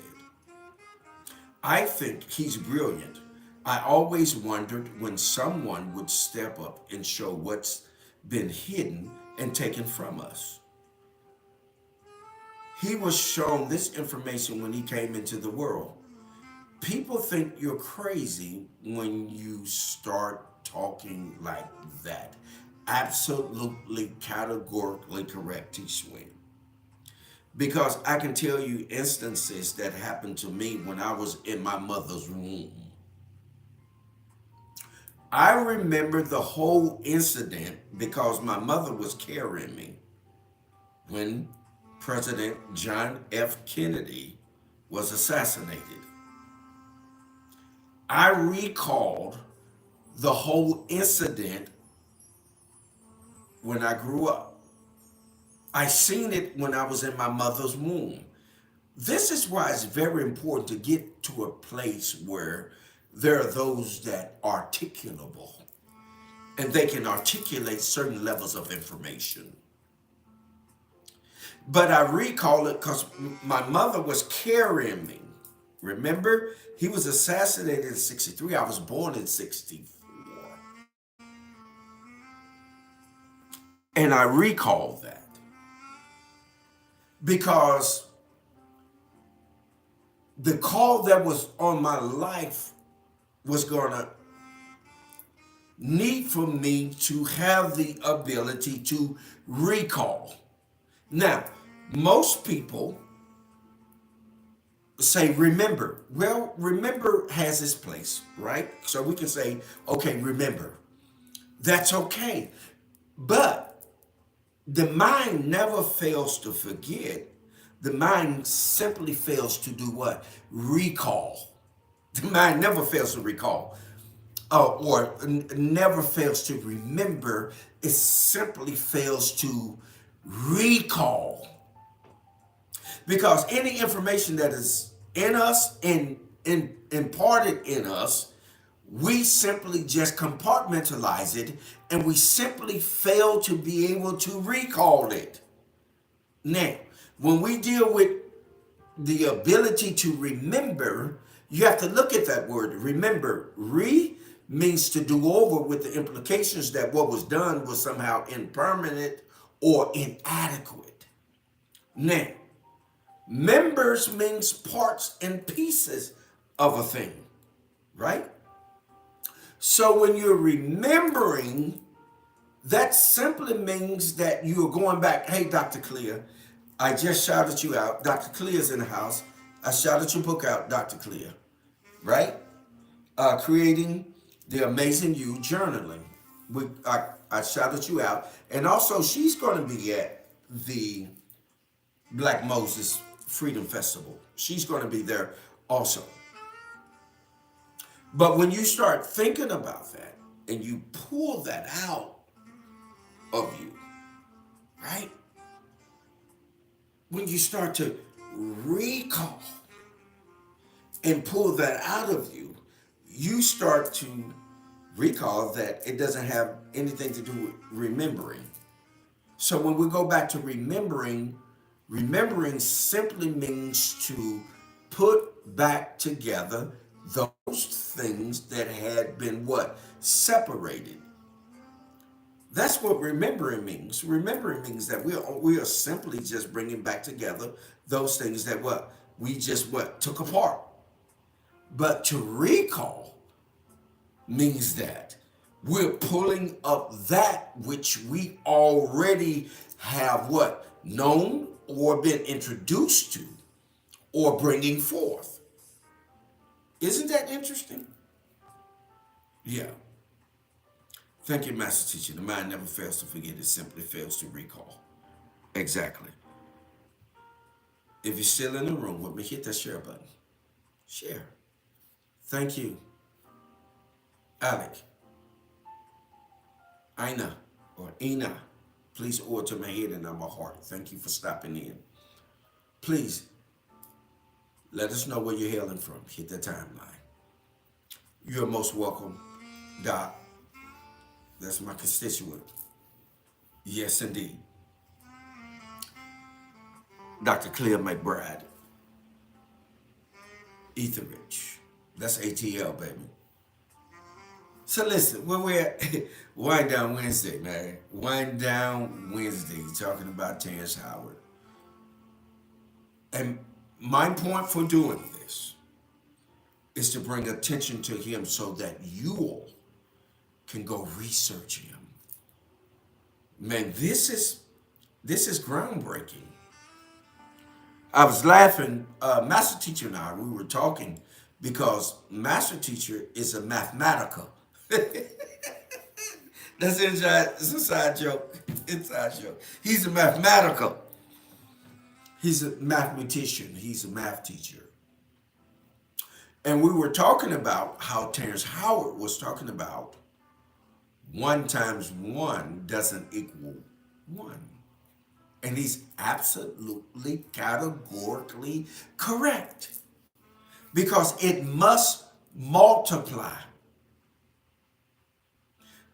I think he's brilliant. I always wondered when someone would step up and show what's been hidden and taken from us. He was shown this information when he came into the world. People think you're crazy when you start talking like that. Absolutely categorically correct, T. Swin. Because I can tell you instances that happened to me when I was in my mother's womb. I remember the whole incident because my mother was carrying me when President John F. Kennedy was assassinated. I recalled the whole incident when I grew up. I seen it when I was in my mother's womb. This is why it's very important to get to a place where there are those that are articulable and they can articulate certain levels of information. But I recall it because my mother was carrying me. Remember, he was assassinated in 63. I was born in 64. And I recall that because the call that was on my life was going to need for me to have the ability to recall. Now, most people say remember. Well, remember has its place, right? So we can say, okay, remember. That's okay. But the mind never fails to forget. The mind simply fails to do what? Recall. The mind never fails to recall. Never fails to remember. It simply fails to recall. Because any information that is in us and imparted in us, we simply just compartmentalize it and we simply fail to be able to recall it. Now, when we deal with the ability to remember, you have to look at that word. Remember, means to do over with the implications that what was done was somehow impermanent or inadequate. Now, members means parts and pieces of a thing, right? So when you're remembering, that simply means that you're going back. Hey, Dr. Clear, I just shouted you out. Dr. Clear's in the house. I shouted your book out, Dr. Clear, right? Creating the Amazing You journaling. I shouted you out. And also, she's going to be at the Black Moses Freedom Festival. She's going to be there also. But when you start thinking about that and you pull that out of you, right? When you start to recall and pull that out of you, you start to recall that it doesn't have anything to do with remembering. So when we go back to remembering, remembering simply means to put back together those things that had been what? Separated. That's what remembering means. Remembering means that we are simply just bringing back together those things that what? We just what? Took apart. But to recall means that we're pulling up that which we already have what? Known or been introduced to or bringing forth. Isn't that interesting? Yeah. Thank you, Master Teacher. The mind never fails to forget. It simply fails to recall. Exactly. If you're still in the room with me, hit that share button. Share. Thank you. Alec. Ina or Ina. Please oil to my head and not my heart. Thank you for stopping in. Please let us know where you're hailing from. Hit the timeline. You're most welcome, Doc. That's my constituent. Yes, indeed. Dr. Cleo McBride. Etheridge. That's ATL, baby. So listen, where we're at, Wind Down Wednesday, man. Wind Down Wednesday, talking about Terrence Howard. And my point for doing this is to bring attention to him so that you all can go research him. Man, this is groundbreaking. I was laughing, Master Teacher and I, we were talking because Master Teacher is a mathematical. That's it's a side joke. Inside joke. He's a mathematical. He's a mathematician. He's a math teacher. And we were talking about how Terrence Howard was talking about 1 times 1 doesn't equal 1. And he's absolutely categorically correct. Because it must multiply.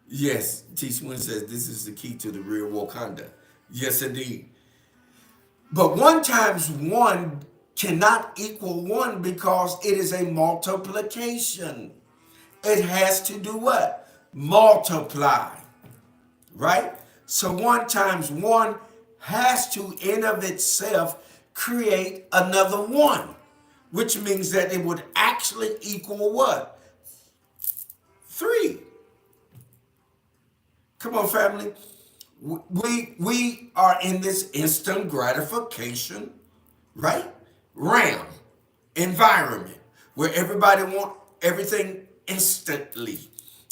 Yes, T. Swin says this is the key to the real Wakanda. Yes, indeed. But 1 times 1 cannot equal 1 because it is a multiplication. It has to do what? Multiply. Right? So 1 times 1 has to, in of itself, create another 1, which means that it would actually equal what? 3. Come on, family. We are in this instant gratification, right? Realm, environment, where everybody want everything instantly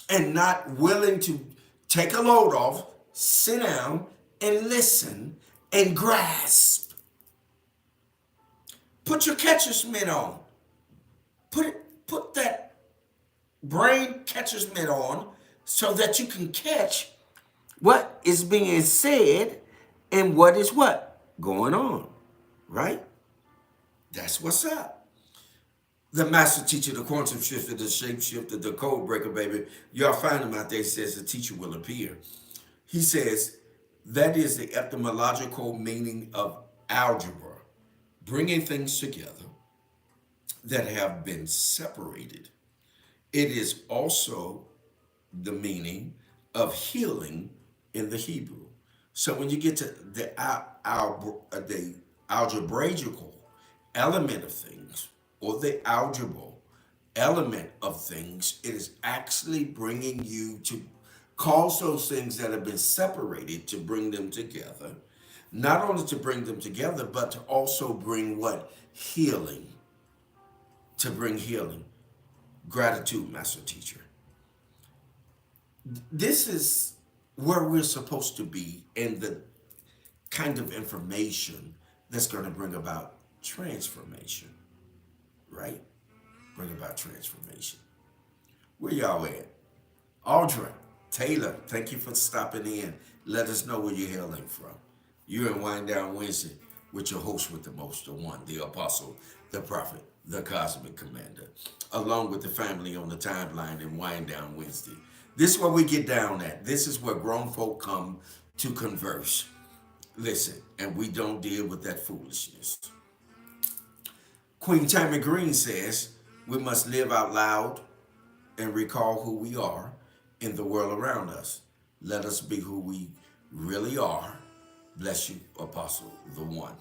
and not willing to take a load off, sit down and listen and grasp. Put your catcher's mitt on. Put that brain catcher's mitt on so that you can catch what is being said and what is what? Going on, right? That's what's up. The master teacher, the quantum shifter, the shapeshifter, the code breaker, baby. Y'all find him out there. He says the teacher will appear. He says that is the etymological meaning of algebra, bringing things together that have been separated. It is also the meaning of healing in the Hebrew. So when you get to the algebraical element of things, or the algebra element of things, it is actually bringing you to cause those things that have been separated to bring them together. Not only to bring them together, but to also bring what? Healing. To bring healing. Gratitude, master teacher. This is where we're supposed to be in the kind of information that's going to bring about transformation, right? Bring about transformation. Where y'all at? Audra, Taylor, thank you for stopping in. Let us know where you're hailing from. You're in Wind Down Wednesday with your host with the most, the one, the apostle, the prophet, the cosmic commander, along with the family on the timeline in Wind Down Wednesday. This is where we get down at. This is where grown folk come to converse. Listen, and we don't deal with that foolishness. Queen Tammy Green says, we must live out loud and recall who we are in the world around us. Let us be who we really are. Bless you, Apostle, the one.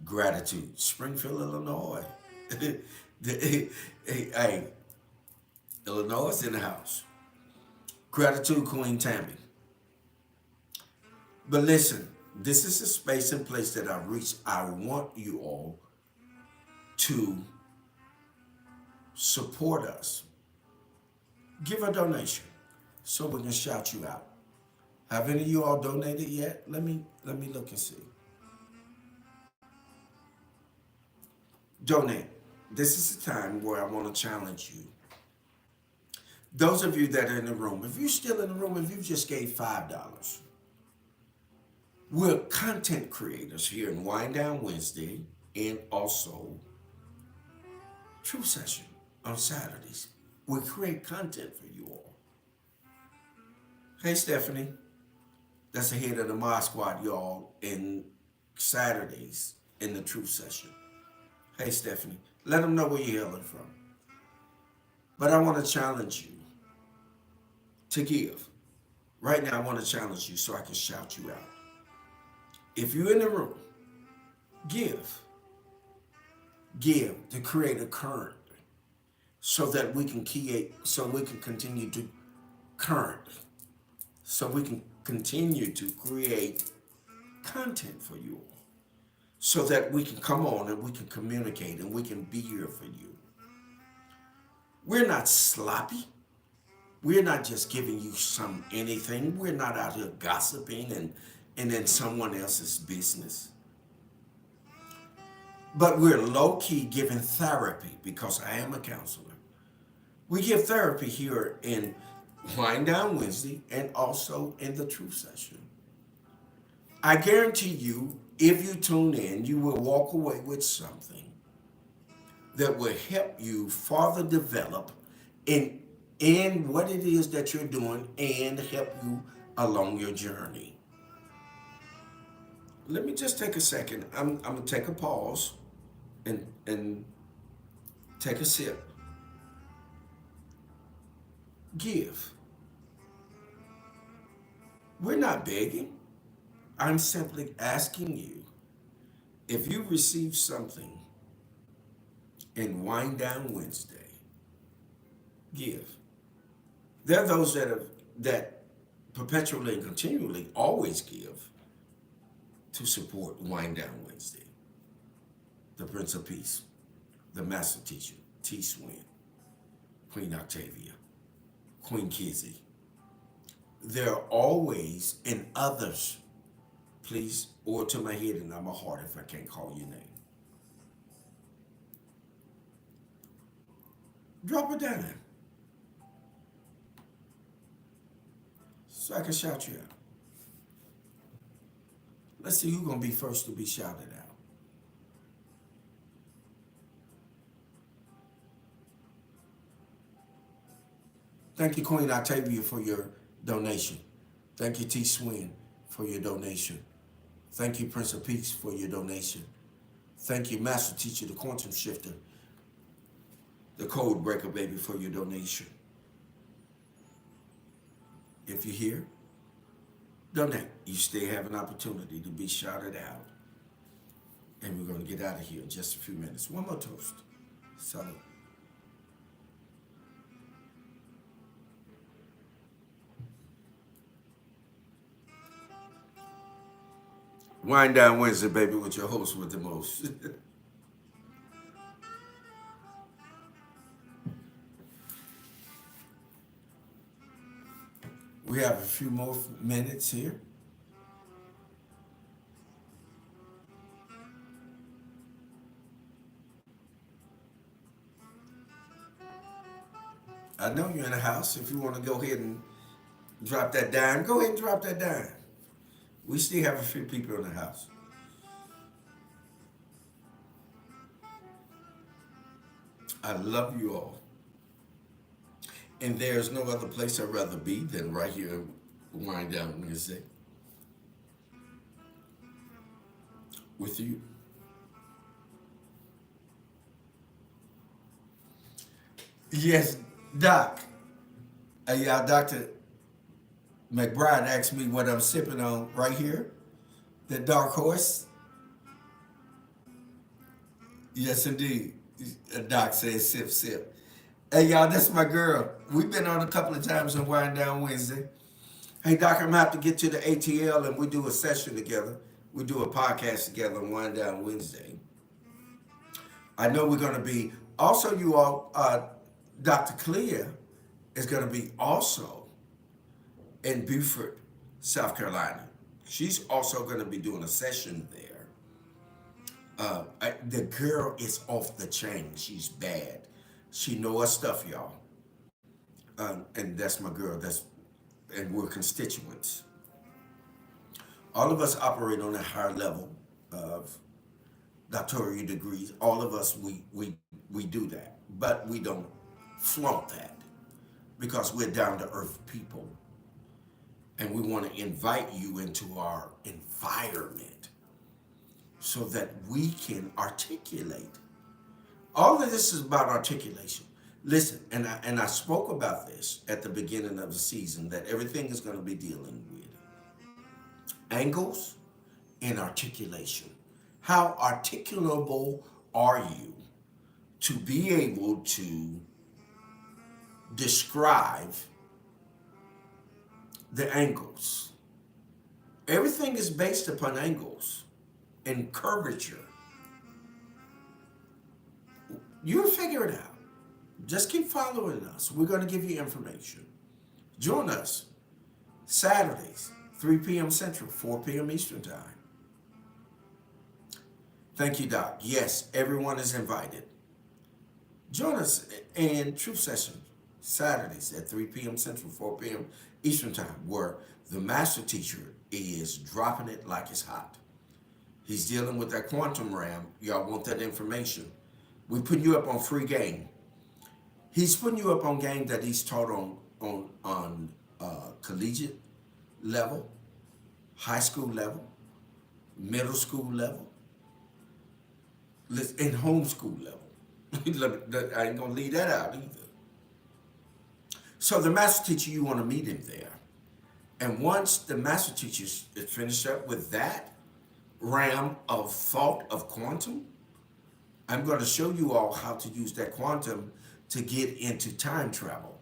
Gratitude. Springfield, Illinois. Hey, Illinois is in the house. Gratitude, Queen Tammy. But listen, this is a space and place that I've reached. I want you all to support us. Give a donation so we can shout you out. Have any of you all donated yet? Let me look and see. Donate. This is the time where I want to challenge you. Those of you that are in the room, if you're still in the room, if you just gave $5, we're content creators here in Wind Down Wednesday and also True Session on Saturdays. We create content for you all. Hey, Stephanie. That's the head of the Mod Squad, y'all, in Saturdays in the True Session. Hey, Stephanie. Let them know where you're hailing from. But I want to challenge you to give. Right now, I want to challenge you so I can shout you out. If you're in the room, give. Give to create a current so that we can continue to current, so we can continue to create content for you all, so that we can come on and we can communicate and we can be here for you. We're not sloppy. We're not just giving you anything. We're not out here gossiping and in someone else's business. But we're low-key giving therapy because I am a counselor. We give therapy here in Wind Down Wednesday and also in the Truth Session. I guarantee you, if you tune in, you will walk away with something that will help you further develop in what it is that you're doing and help you along your journey. Let me just take a second. I'm gonna take a pause and take a sip. Give. We're not begging. I'm simply asking you if you receive something in Wind Down Wednesday, give. There are those that perpetually and continually always give to support Wind Down Wednesday. The Prince of Peace, the Master Teacher, T. Swin, Queen Octavia, Queen Kizzy. There are always, and others, please, or to my head and I'm a heart if I can't call your name. Drop it down so I can shout you out. Let's see who's going to be first to be shouted out. Thank you, Queen Octavia, for your donation. Thank you, T. Swin, for your donation. Thank you, Prince of Peace, for your donation. Thank you, Master Teacher, the Quantum Shifter, the Code Breaker, baby, for your donation. If you're here, donate. You still have an opportunity to be shouted out. And we're going to get out of here in just a few minutes. One more toast. Salute. Wind Down Wednesday, baby, with your host with the most. We have a few more minutes here. I know you're in the house. If you want to go ahead and drop that dime, go ahead and drop that dime. We still have a few people in the house. I love you all. And there's no other place I'd rather be than right here in Wind Down Wednesday with you. Yes, Doc. Yeah, Dr. McBride asked me what I'm sipping on right here. The Dark Horse. Yes, indeed. Doc says sip, sip. Hey, y'all, that's my girl. We've been on a couple of times on Wind Down Wednesday. Hey, Doc, I'm going to have to get to the ATL and we do a session together. We do a podcast together on Wind Down Wednesday. I know we're going to be, also you all, Dr. Clea is going to be also in Beaufort, South Carolina. She's also going to be doing a session there. The girl is off the chain. She's bad. She know her stuff, y'all. And that's my girl. And we're constituents. All of us operate on a higher level of doctoral degrees. All of us, we do that. But we don't flaunt that because we're down to earth people. And we want to invite you into our environment so that we can articulate. All of this is about articulation. Listen, and I spoke about this at the beginning of the season, that everything is going to be dealing with angles and articulation. How articulable are you to be able to describe the angles? Everything is based upon angles and curvature. You'll figure it out. Just keep following us. We're going to give you information. Join us Saturdays, 3 p.m. Central, 4 p.m. Eastern Time. Thank you, Doc. Yes, everyone is invited. Join us in Truth Session Saturdays at 3 p.m. Central, 4 p.m. Eastern Time, where the master teacher is dropping it like it's hot. He's dealing with that quantum realm. Y'all want that information. We putting you up on free game. He's putting you up on game that he's taught on collegiate level, high school level, middle school level, and homeschool level. I ain't gonna leave that out either. So the master teacher, you want to meet him there. And once the master teacher is finished up with that realm of thought of quantum, I'm going to show you all how to use that quantum to get into time travel.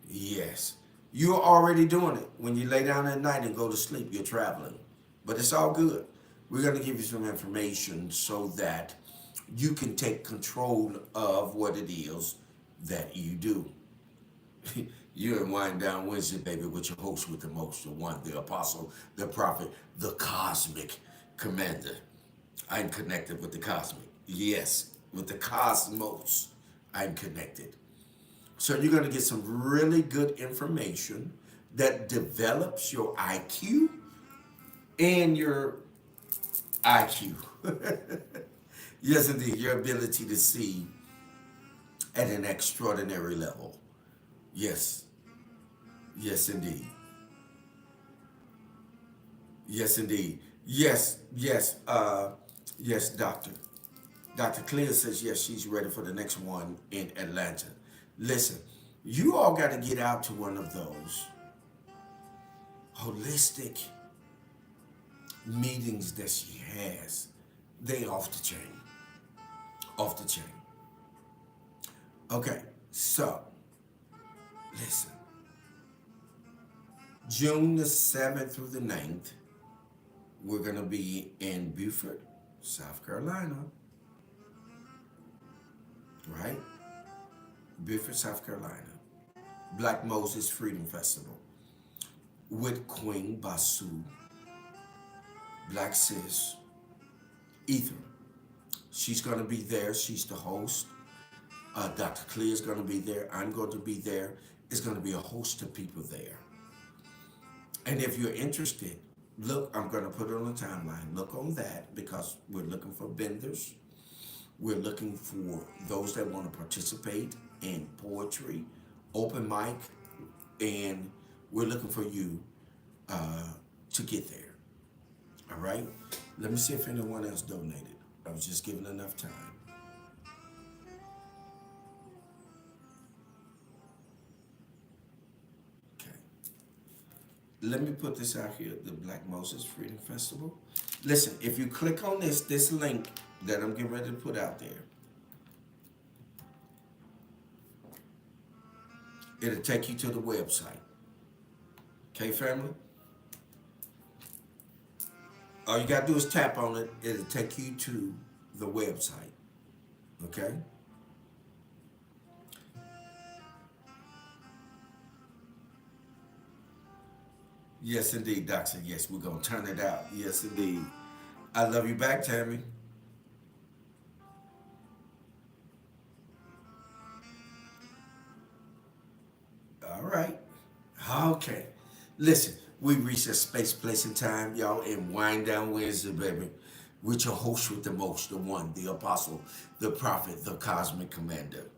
Yes, you're already doing it. When you lay down at night and go to sleep, you're traveling. But it's all good. We're going to give you some information so that you can take control of what it is that you do. You're in Wind Down Wednesday, baby, with your host with the most, the one, the apostle, the prophet, the cosmic commander. I'm connected with the cosmic. Yes, with the cosmos, I'm connected. So you're going to get some really good information that develops your IQ and your IQ. Yes, indeed, your ability to see at an extraordinary level. Yes, yes, indeed. Yes, indeed. Yes, yes, yes, doctor. Dr. Clea says, yes, she's ready for the next one in Atlanta. Listen, you all got to get out to one of those holistic meetings that she has. They off the chain. Off the chain. Okay, so, listen. June the 7th through the 9th, we're going to be in Beaufort, South Carolina. Right? Beaufort, South Carolina. Black Moses Freedom Festival with Queen Basu, Black Sis, Ether. She's going to be there. She's the host. Dr. Clea is going to be there. I'm going to be there. It's going to be a host of people there. And if you're interested, look, I'm going to put it on the timeline. Look on that because we're looking for vendors. We're looking for those that want to participate in poetry, open mic, and we're looking for you to get there. All right? Let me see if anyone else donated. I was just giving enough time. Okay. Let me put this out here, the Black Moses Freedom Festival. Listen, if you click on this link that I'm getting ready to put out there, it'll take you to the website. Okay, family? All you got to do is tap on it. It'll take you to the website. Okay? Yes, indeed, Doctor. Yes, we're going to turn it out. Yes, indeed. I love you back, Tammy. All right. Okay. Listen, we reached a space, place, and time, y'all, in Wind Down Wednesday, baby. With your host with the most, the one, the apostle, the prophet, the cosmic commander.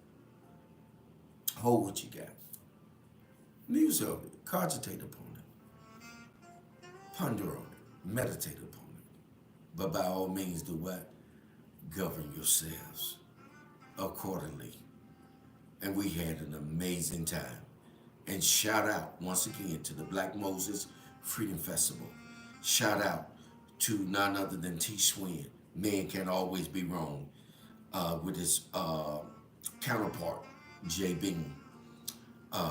Hold what you got. Muse over it. Cogitate upon it. Ponder on it. Meditate upon it. But by all means, do what? Govern yourselves accordingly. And we had an amazing time. And shout out once again to the Black Moses Freedom Festival. Shout out to none other than T. Swin. Man can always be wrong. With his counterpart, Jay Bean.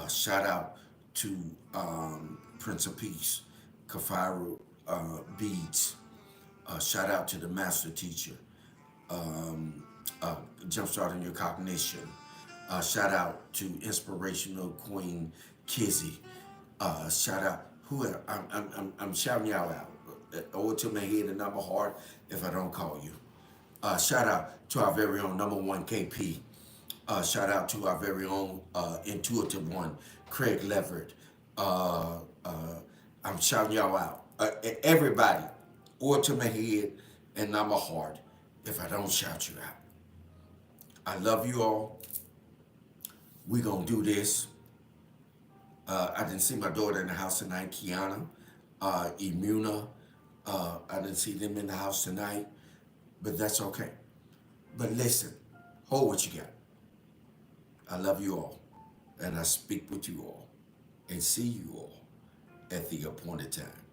Shout out to Prince of Peace, Kafiru Beads. Shout out to the master teacher, Jumpstarting Your Cognition. Shout out to Inspirational Queen Kizzy. Shout out, who else? I'm shouting y'all out. Over to my head and number heart if I don't call you. Shout out to our very own number one KP, Shout out to our very own intuitive one, Craig Leverett. Uh, uh, I'm shouting y'all out. Everybody, or to my head and not my heart, if I don't shout you out. I love you all. We gonna do this. I didn't see my daughter in the house tonight, Kiana, Imuna. I didn't see them in the house tonight, but that's okay. But listen, hold what you got. I love you all, and I speak with you all, and see you all at the appointed time.